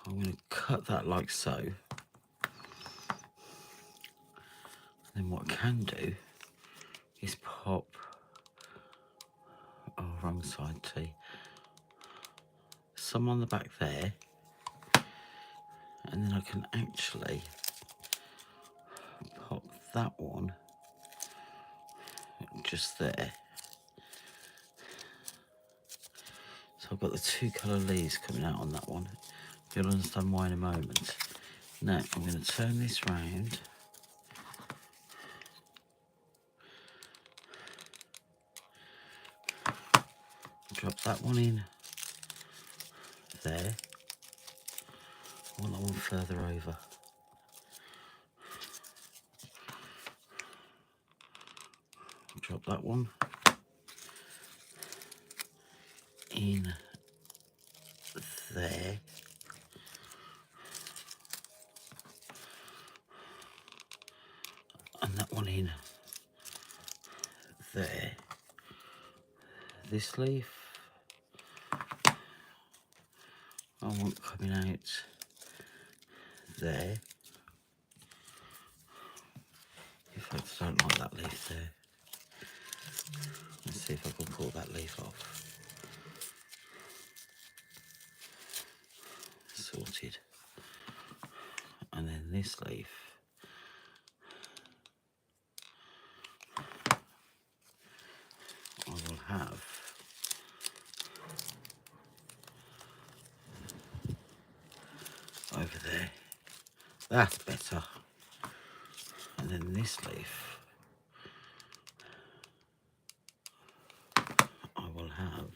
going to cut that like so. And then what I can do is pop, oh, wrong side T, some on the back there, and then I can actually pop that one just there. So I've got the 2 colour leaves coming out on that one. You'll understand why in a moment. Now I'm going to turn this round. Drop that one in there. I want that one further over. Drop that one in there. And that one in there. This leaf I want coming out there. In fact, I don't like that leaf there. Let's see if I can pull that leaf off. Sorted. And then this leaf, I will have over there. That's better. And then this leaf, I will have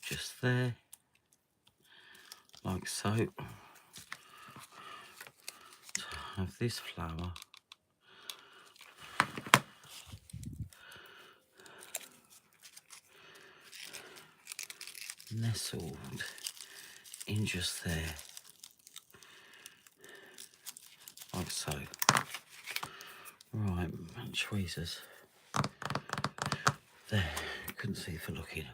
just there, like so. To have this flower nestled in just there, like so. Right, tweezers. There, couldn't see for looking.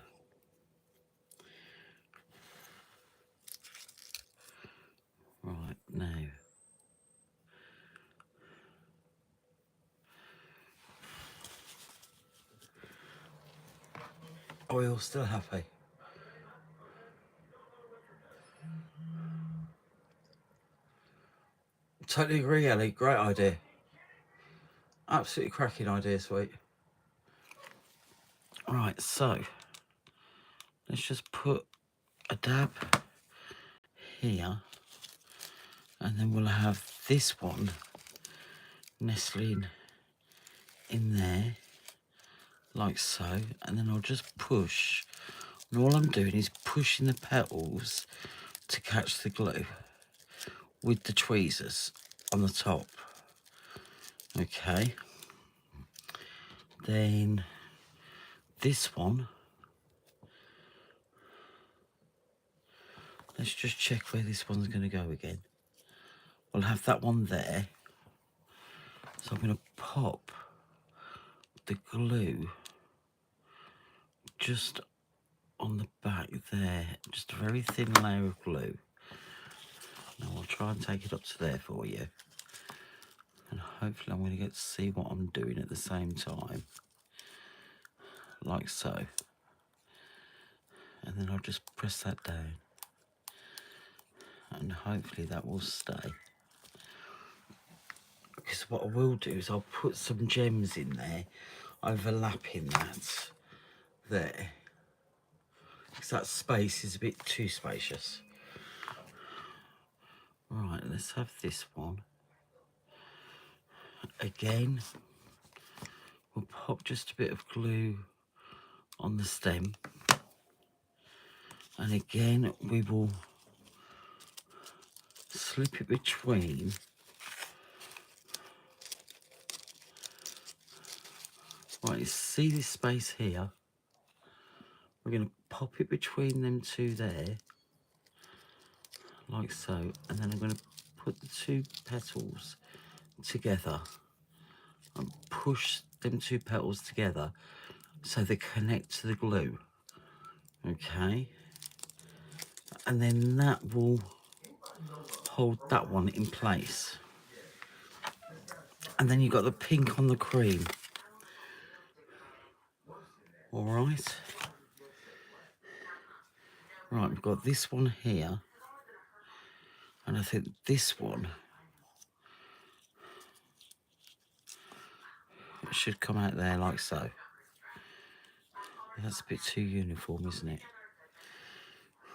Are we all still happy? Totally agree, Ellie. Great idea. Absolutely cracking idea, sweet. Right, so let's just put a dab here, and then we'll have this one nestling in there, like so, and then I'll just push, and all I'm doing is pushing the petals to catch the glue with the tweezers on the top. Okay, then this one, let's just check where this one's going to go again. We'll have that one there, so I'm going to pop the glue just on the back there, just a very thin layer of glue. Now I'll try and take it up to there for you, and hopefully I'm going to get to see what I'm doing at the same time, like so, and then I'll just press that down, and hopefully that will stay. Because what I will do is I'll put some gems in there, overlapping that there, because that space is a bit too spacious. Right, let's have this one. Again, we'll pop just a bit of glue on the stem, and again we will slip it between right, you see this space here, we're going to pop it between them two there, like so, and then I'm going to put the two petals together and push them two petals together so they connect to the glue. Okay, and then that will hold that one in place, and then you've got the pink on the cream. All right, right, we've got this one here, and I think this one should come out there like so. That's a bit too uniform, isn't it?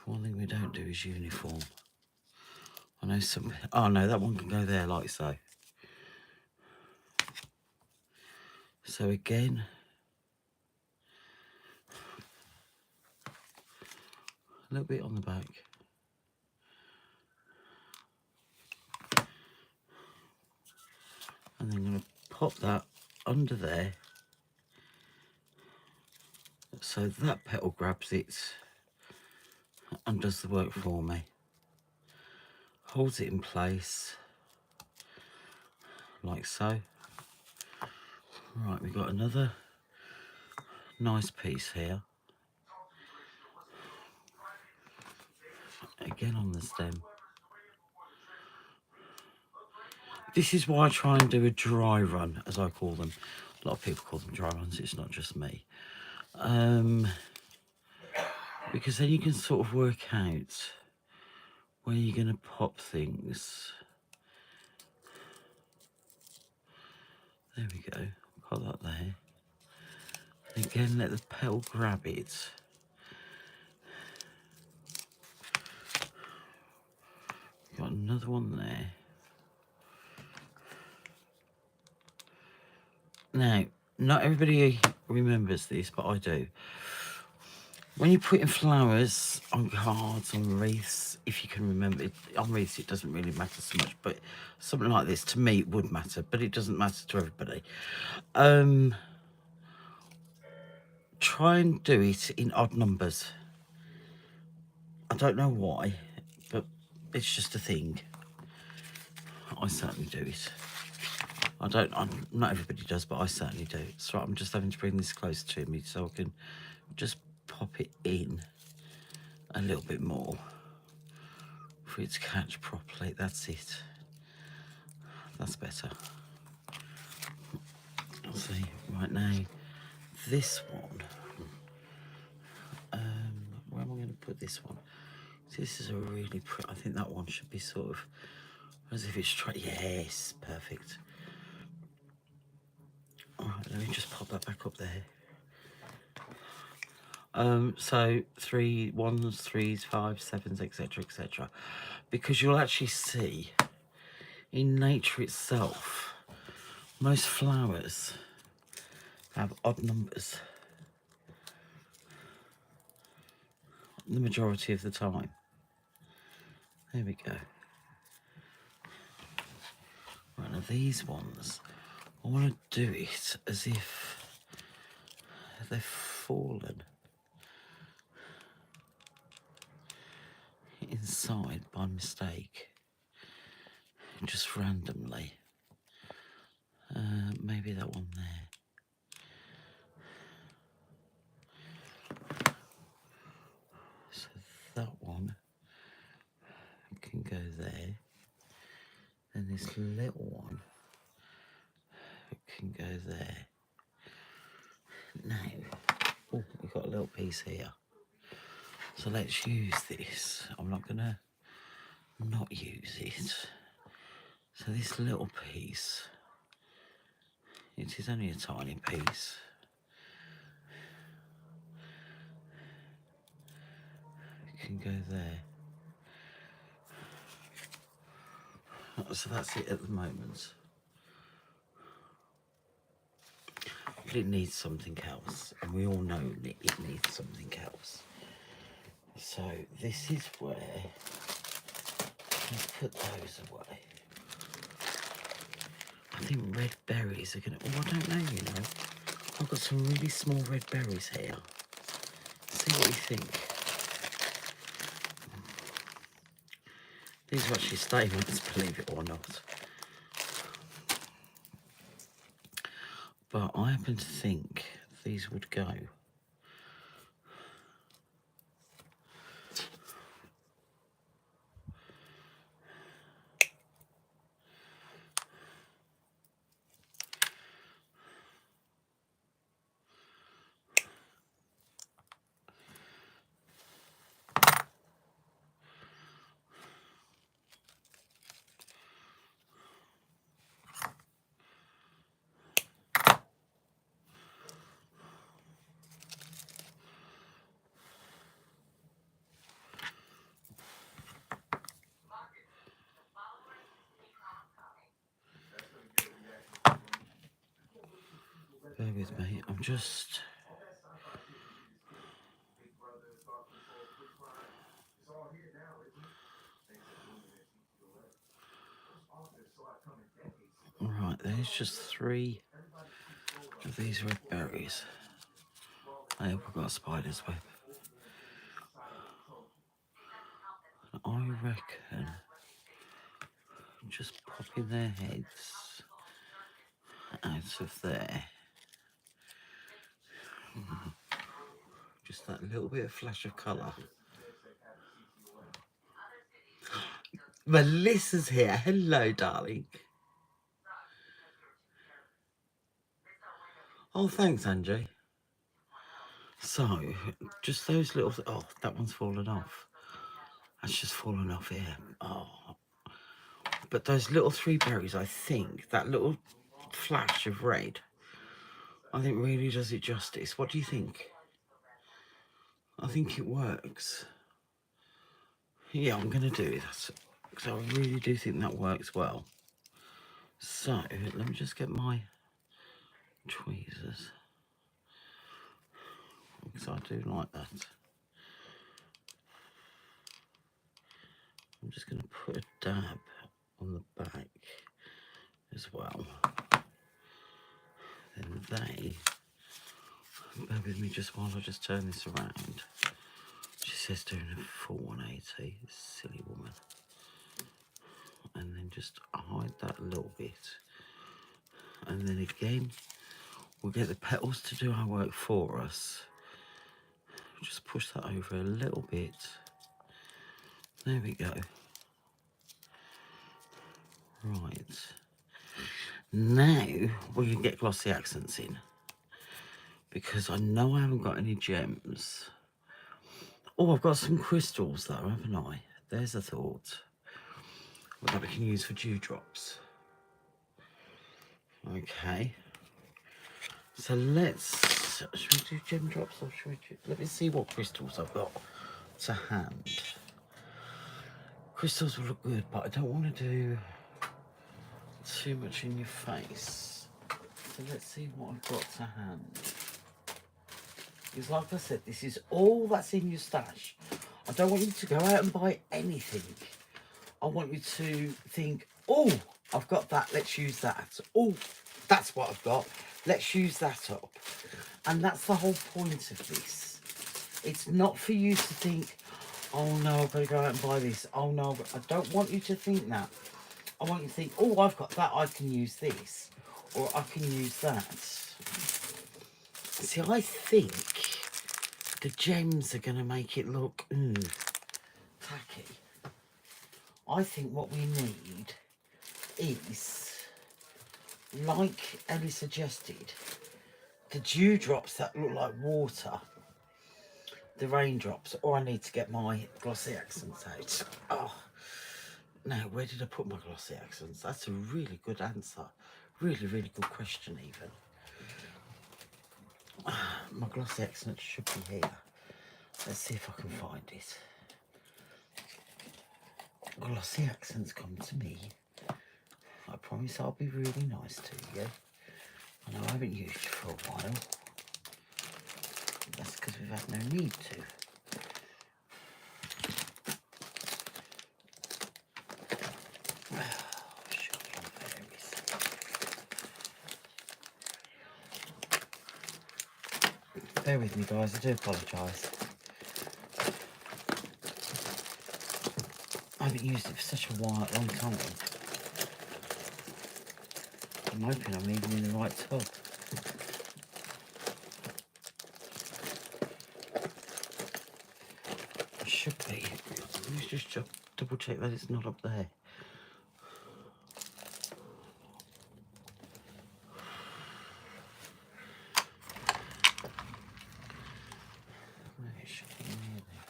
One thing we don't do is uniform. I know some... Oh no, that one can go there like so. So again, a little bit on the back. And then I'm going to pop that under there, so that petal grabs it and does the work for me. Holds it in place, like so. Right, we've got another nice piece here. Again on the stem. This is why I try and do a dry run, as I call them. A lot of people call them dry runs, it's not just me. Because then you can sort of work out where you're going to pop things. There we go, pop that there. And again, let the petal grab it. Got another one there. Now, not everybody remembers this, but I do. When you're putting flowers on cards, on wreaths, if you can remember it, on wreaths it doesn't really matter so much, but something like this, to me, it would matter, but it doesn't matter to everybody. Try and do it in odd numbers. I don't know why, but it's just a thing. I certainly do it. Not everybody does, but I certainly do. So I'm just having to bring this close to me so I can just pop it in a little bit more for it to catch properly. That's it. That's better. I'll see. Right now, this one, put this one. See, this is a really pretty, I think that one should be sort of as if it's yes, perfect. All right, let me just pop that back up there. So 3 1s, 3s, 5s, 7s, etc., etc. Because you'll actually see in nature itself, most flowers have odd numbers the majority of the time. There we go. Right, now these ones, I want to do it as if they've fallen inside by mistake, just randomly. Maybe that one there. So that one can go there. And this little one can go there. Now, oh, we've got a little piece here. So let's use this. I'm not going to not use it. So this little piece, it is only a tiny piece. It can go there. So that's it at the moment. But it needs something else. And we all know it needs something else. So this is where, let's put those away. I think red berries are going to... Oh, I don't know, you know. I've got some really small red berries here. See what you think. These are actually statements, believe it or not. But I happen to think these would go. Bear with me, I'm just... Right, there's just 3 of these red berries. I hope I've got a spider's web. I reckon just popping their heads out of there. Just that little bit of flash of colour. Melissa's here. Hello, darling. Oh, thanks, Angie. So, just those little... Oh, that one's fallen off. That's just fallen off here. Oh. But those little 3 berries, I think, that little flash of red, I think really does it justice. What do you think? I think it works. Yeah, I'm going to do it. Because I really do think that works well. So, let me just get my tweezers. Because I do like that. I'm just going to put a dab on the back as well. Then they... Bear with me just while I just turn this around. She says doing a full 180. Silly woman. And then just hide that a little bit. And then again, we'll get the petals to do our work for us. Just push that over a little bit. There we go. Right. Now we can get glossy accents in. Because I know I haven't got any gems. Oh, I've got some crystals though, haven't I? There's a thought. That we can use for dewdrops. Okay. So let's... Should we do gem drops or should we do... Let me see what crystals I've got to hand. Crystals will look good, but I don't want to do too much in your face. So let's see what I've got to hand. Because like I said, this is all that's in your stash. I don't want you to go out and buy anything. I want you to think, oh, I've got that, let's use that. Oh, that's what I've got, let's use that up. And that's the whole point of this. It's not for you to think, oh no, I've got to go out and buy this. Oh no, I don't want you to think that. I want you to think, oh, I've got that, I can use this. Or I can use that. See, I think the gems are going to make it look tacky. I think what we need is, like Ellie suggested, the dewdrops that look like water, the raindrops, or I need to get my glossy accents out. Oh, now where did I put my glossy accents? That's a really good answer. Really, really good question even. My glossy accent should be here. Let's see if I can find it. Glossy accents come to me. I promise I'll be really nice to you. I know I haven't used you for a while. That's because we've had no need to. Shocking fairies. Bear with me guys, I do apologise. I haven't used it for such a long time. I'm hoping I'm even in the right tub. I should be. Let's just double check that it's not up there. It should be near there.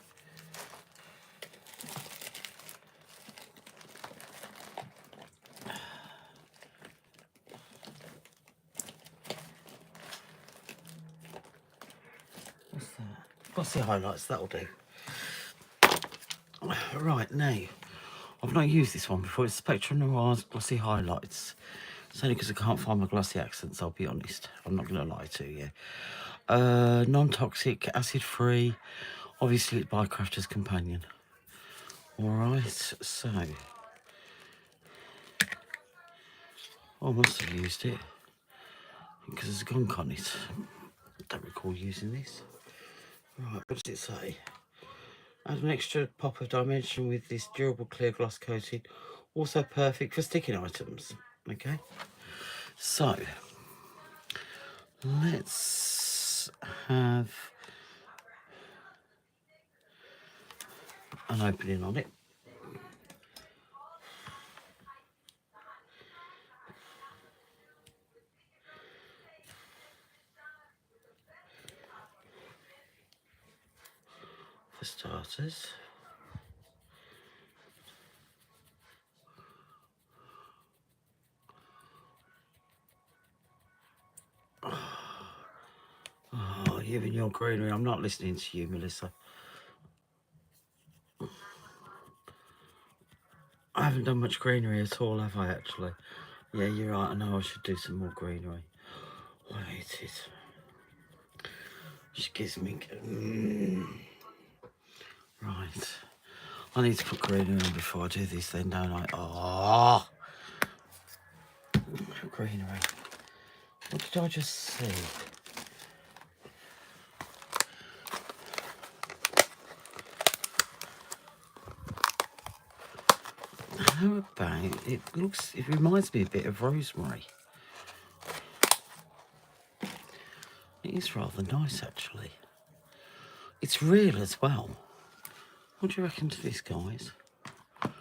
What's that? Glossy highlights, that'll do. Right, now, I've not used this one before. It's Spectrum Noir's Glossy Highlights. It's only because I can't find my glossy accents, I'll be honest. I'm not going to lie to you. Non-toxic, acid-free. Obviously, it's by Crafter's Companion. Alright, so... I must have used it. Because there's a gunk on it. I don't recall using this. Right, what does it say? Add an extra pop of dimension with this durable clear gloss coating. Also perfect for sticking items. Okay. So, let's have an opening on it. For starters. Oh, you and your greenery. I'm not listening to you, Melissa. I haven't done much greenery at all, have I, actually? Yeah, you're right. I know I should do some more greenery. I hate it. Just gives me... Right. I need to put greenery on before I do this then, don't I? Oh! Greenery. What did I just see? How about it? It reminds me a bit of rosemary. It is rather nice, actually. It's real as well. What do you reckon to this, guys? Let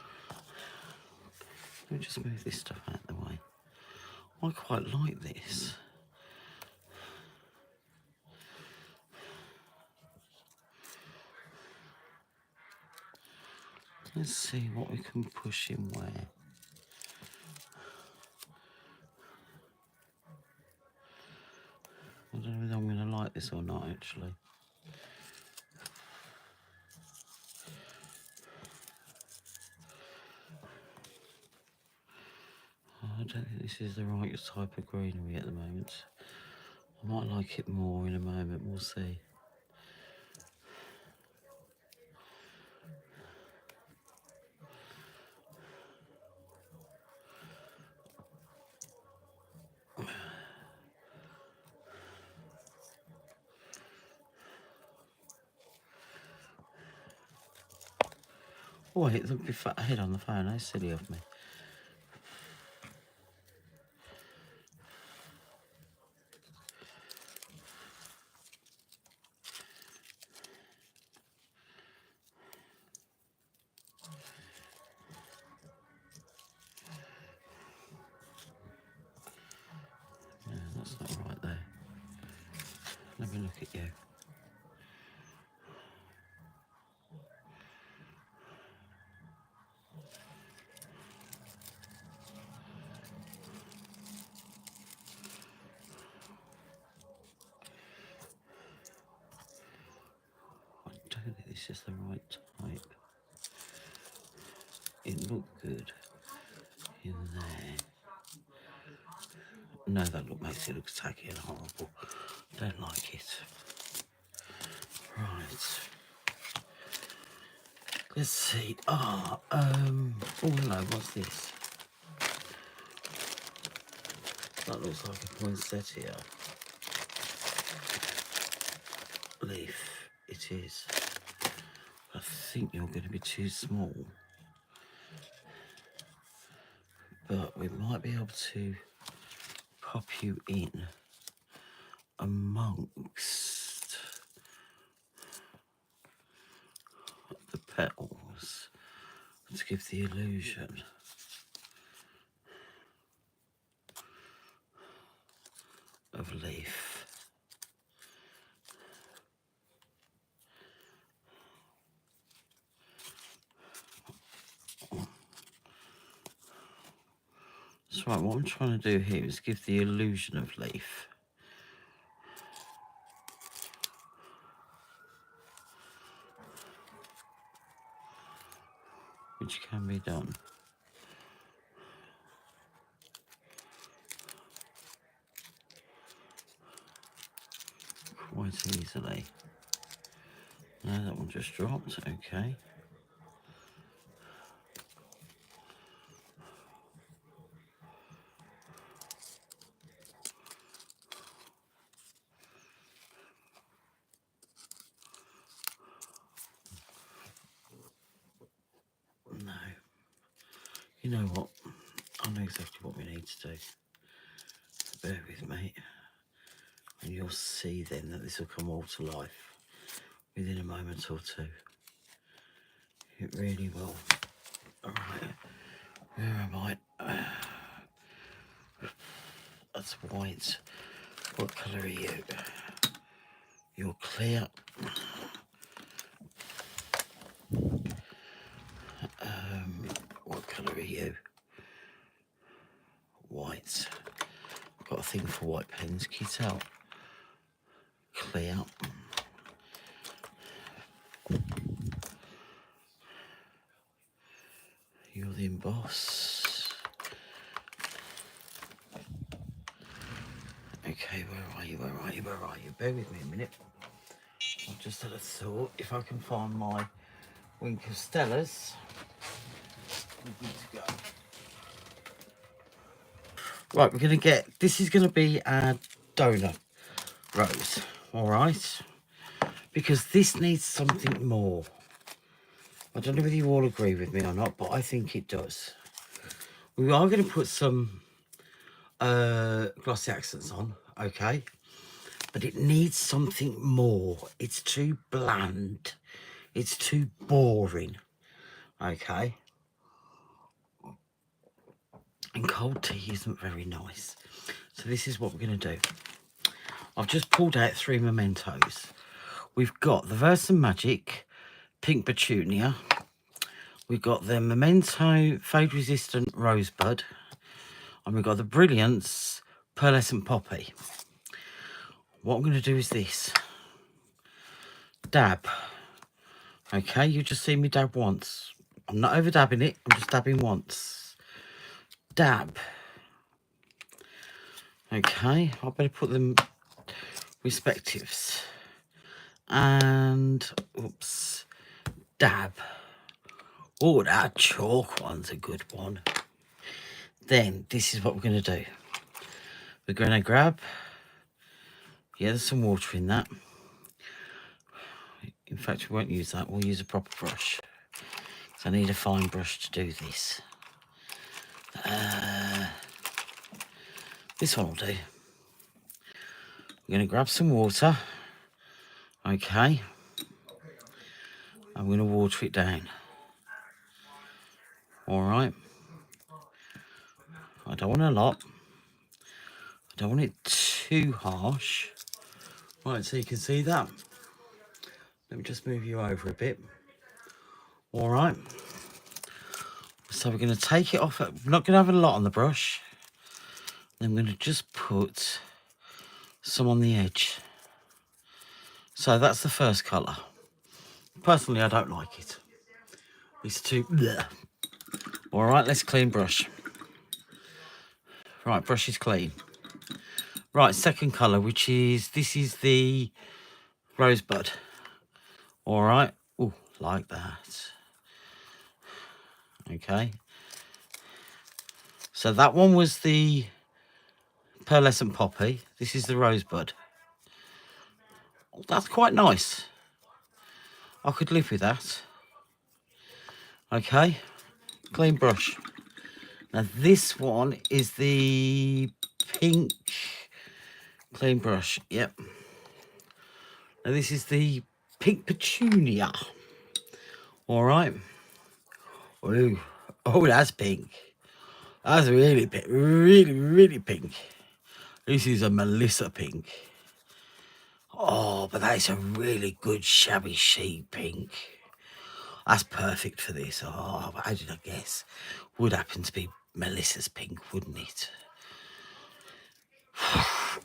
me just move this stuff out of the way. I quite like this. Let's see what we can push in where. I don't know whether I'm going to like this or not, actually. I don't think this is the right type of greenery at the moment. I might like it more in a moment, we'll see. Oh wait, look, be fat head on the phone, that's silly of me. Yeah, that's not right there. Let me look at you. I don't think this is the right type. It looked good in there. No, that look makes it look tacky and horrible. Don't like it. Right. Let's see. Oh hello, what's this? That looks like a poinsettia leaf. It is. I think you're going to be too small. But we might be able to pop you in amongst the petals to give the illusion of leaf. So right, what I'm trying to do here is give the illusion of leaf. Which can be done. Quite easily. No, that one just dropped, okay. No. You know what? I know exactly what we need to do. Bear with me. And you'll see then that this will come all to life within a moment or two. It really will. Alright. Where am I? That's white. What colour are you? You're clear. What colour are you? White. I've got a thing for white pens. Can you tell? Clear. You're the emboss. Okay, where are you? Where are you? Where are you? Bear with me a minute. I've just had a thought. If I can find my Wink of Stellas, we're good to go. Right, we're going to get... This is going to be our donor rose, all right? Because this needs something more. I don't know whether you all agree with me or not, but I think it does. We are going to put some glossy accents on, okay? But it needs something more. It's too bland. It's too boring, okay? And cold tea isn't very nice. So this is what we're going to do. I've just pulled out 3 mementos. We've got the Versa Magic Pink Petunia. We've got the Memento Fade Resistant Rosebud, and we've got the Brilliance Pearlescent Poppy. What I'm going to do is this. Dab. Okay, you just see me dab once. I'm not over dabbing it, I'm just dabbing once. Dab. Okay, I better put them respectives. And, oops, dab. Oh, that chalk one's a good one. Then, this is what we're going to do. We're going to grab, yeah, there's some water in that. In fact, we won't use that, we'll use a proper brush. So I need a fine brush to do this. This one will do. We're going to grab some water. Okay. I'm going to water it down. Alright. I don't want a lot. I don't want it too harsh. Right, so you can see that. Let me just move you over a bit. Alright. So we're going to take it off. We're not going to have a lot on the brush. Then I'm going to just put some on the edge. So that's the first colour. Personally, I don't like it. It's too... bleh. Alright, let's clean brush. Right, brush is clean. Right, second colour, which is... this is the Rosebud. Alright. Oh, like that. Okay. So that one was the Pearlescent Poppy. This is the Rosebud. Oh, that's quite nice. I could live with that. Okay. Clean brush. Now this one is the pink. Clean brush. Yep. Now this is the pink petunia. All right. Ooh. Oh, that's pink. That's really pink. Really, really pink. This is a Melissa pink. Oh, but that is a really good shabby chic pink. That's perfect for this. Oh, how did I guess? Would happen to be Melissa's pink, wouldn't it?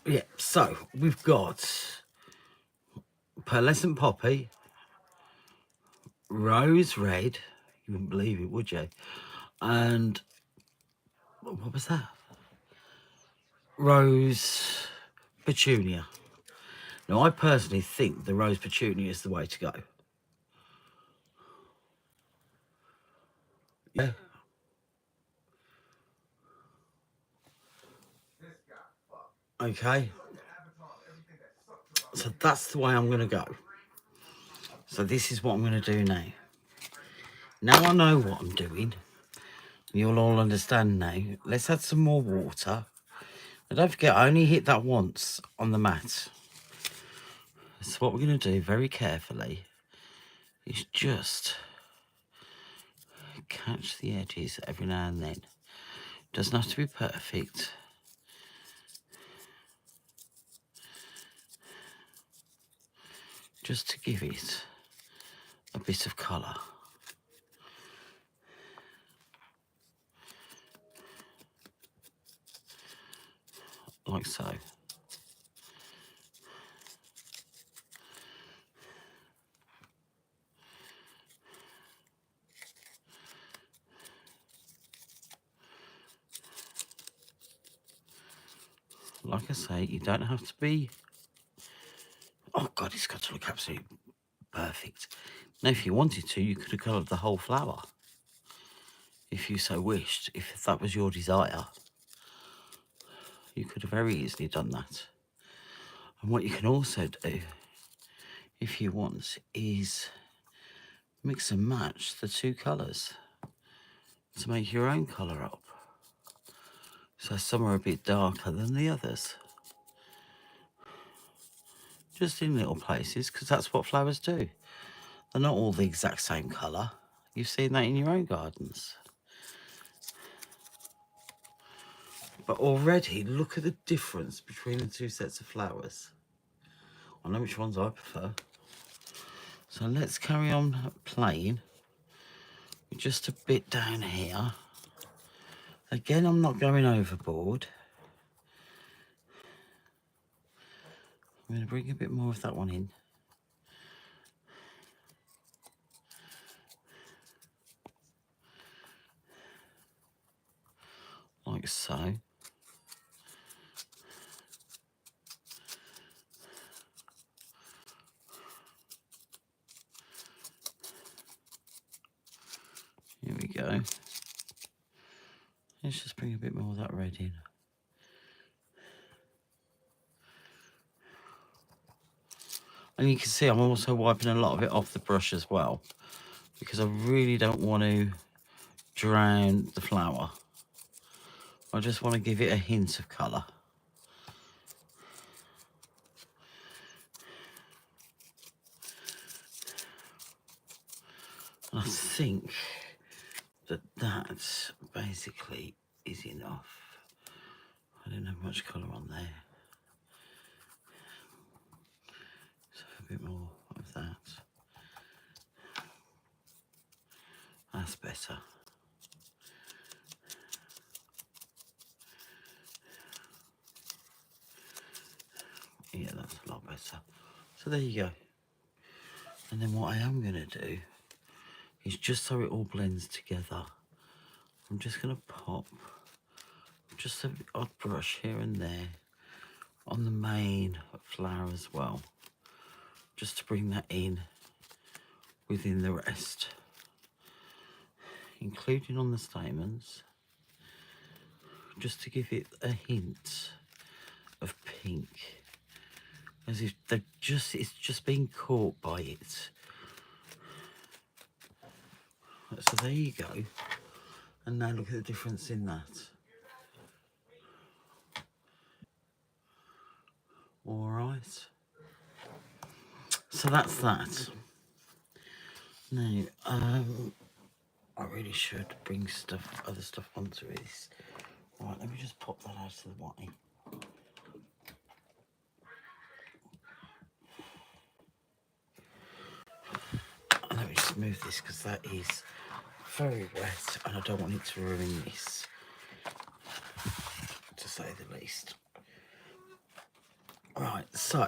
Yeah, so we've got Pearlescent Poppy, Rose Red, you wouldn't believe it, would you? And what was that? Rose Petunia. Now, I personally think the Rose Petunia is the way to go. Yeah. Okay. So that's the way I'm going to go. So this is what I'm going to do now. Now I know what I'm doing. You'll all understand now. Let's add some more water. And don't forget, I only hit that once on the mat. So what we're going to do very carefully is just catch the edges every now and then. Doesn't have to be perfect. Just to give it a bit of colour. Like so. Like I say, you don't have to be... oh God, it's got to look absolutely perfect. Now, if you wanted to, you could have coloured the whole flower. If you so wished, if that was your desire. You could have very easily done that. And what you can also do, if you want, is mix and match the two colours to make your own colour up. So some are a bit darker than the others. Just in little places, because that's what flowers do. They're not all the exact same colour. You've seen that in your own gardens. But already, look at the difference between the two sets of flowers. I know which ones I prefer. So let's carry on playing just a bit down here. Again, I'm not going overboard. I'm going to bring a bit more of that one in. Like so. Here we go. Let's just bring a bit more of that red in. And you can see I'm also wiping a lot of it off the brush as well, because I really don't want to drown the flower. I just want to give it a hint of colour. And I think that basically is enough. I didn't have much colour on there. So a bit more of that. That's better. Yeah, that's a lot better. So there you go. And then what I am going to do is, just so it all blends together, I'm just going to pop just an odd brush here and there on the main flower as well, just to bring that in within the rest, including on the stamens, just to give it a hint of pink, as if it's just been caught by it. So there you go. And now look at the difference in that. All right. So that's that. Now, I really should bring other stuff onto this. Right, let me just pop that out of the way. And let me just move this, because that is very wet and I don't want it to ruin this, to say the least. Right, so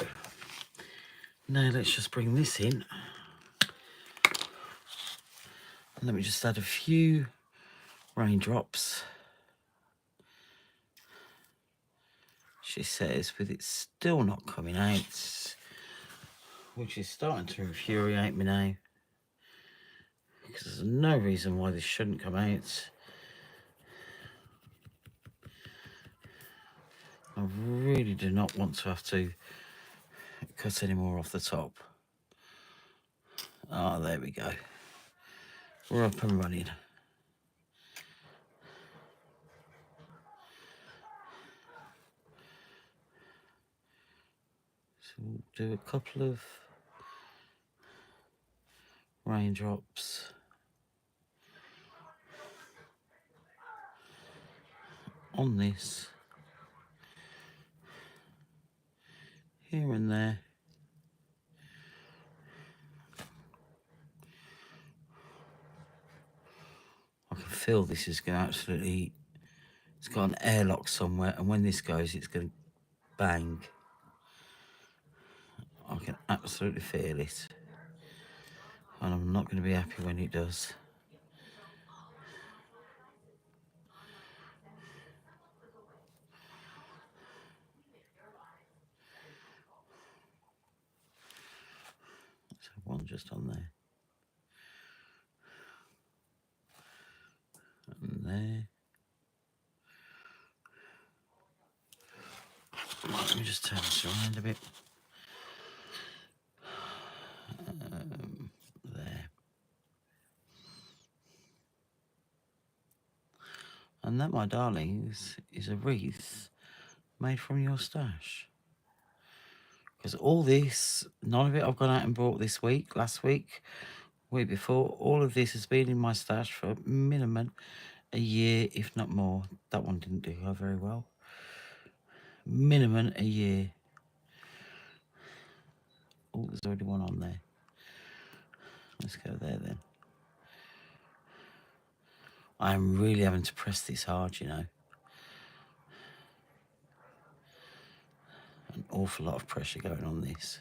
now let's just bring this in. And let me just add a few raindrops. She says, with it still not coming out, which is starting to infuriate me now, because there's no reason why this shouldn't come out. I really do not want to have to cut any more off the top. Oh, there we go. We're up and running. So we'll do a couple of raindrops on this, here and there. I can feel this is going to absolutely, it's got an airlock somewhere, and when this goes, it's going to bang. I can absolutely feel it, and I'm not going to be happy when it does. So one just on there, and there. Right, let me just turn this around a bit. There. And that, my darlings, is a wreath made from your stash. Because all this, none of it I've gone out and bought this week, last week, week before. All of this has been in my stash for minimum a year, if not more. That one didn't do her very well. Minimum a year. Oh, there's already one on there. Let's go there then. I'm really having to press this hard, you know. An awful lot of pressure going on this.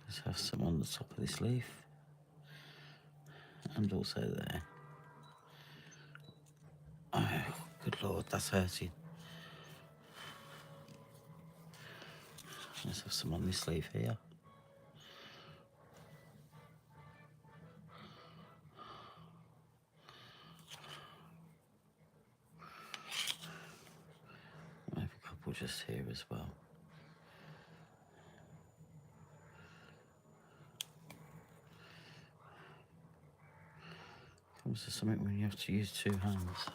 Let's have some on the top of this leaf. And also there. Oh, good Lord, that's hurting. Let's have some on this leaf here. Maybe a couple just here as well. Comes to something when you have to use 2 hands.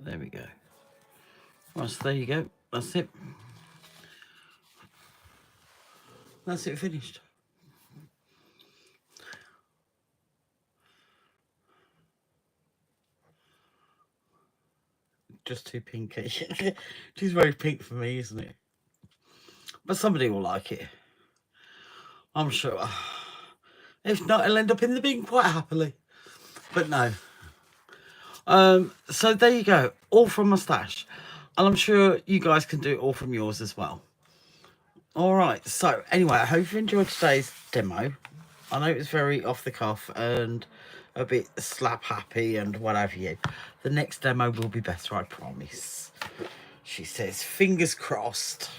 There we go. Right, so there you go. That's it. That's it finished. Just too pinky. She's very pink for me, isn't it? But somebody will like it. I'm sure. If not, it'll end up in the bin quite happily. But no. So there you go. All from my stash. And I'm sure you guys can do it all from yours as well. Alright, so anyway, I hope you enjoyed today's demo. I know it was very off the cuff and a bit slap happy and whatever you. The next demo will be better, I promise. She says, fingers crossed.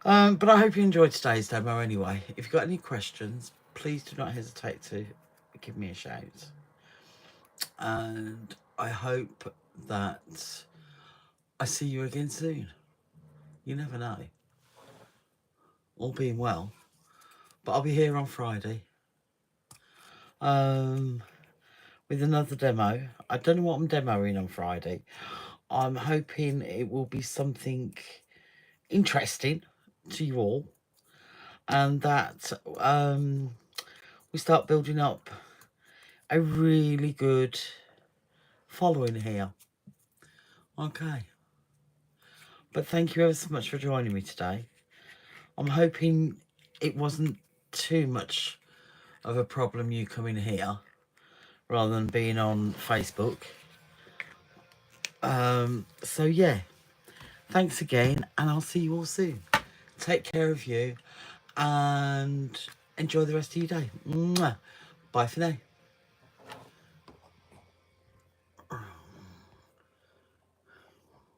But I hope you enjoyed today's demo anyway. If you've got any questions, please do not hesitate to give me a shout. And I hope that I see you again soon. You never know. All being well. But I'll be here on Friday. With another demo. I don't know what I'm demoing on Friday. I'm hoping it will be something interesting to you all. And that we start building up a really good following here. Okay. But thank you ever so much for joining me today. I'm hoping it wasn't too much of a problem you coming here rather than being on Facebook. So yeah, thanks again, and I'll see you all soon. Take care of you and enjoy the rest of your day. Mwah. Bye for now.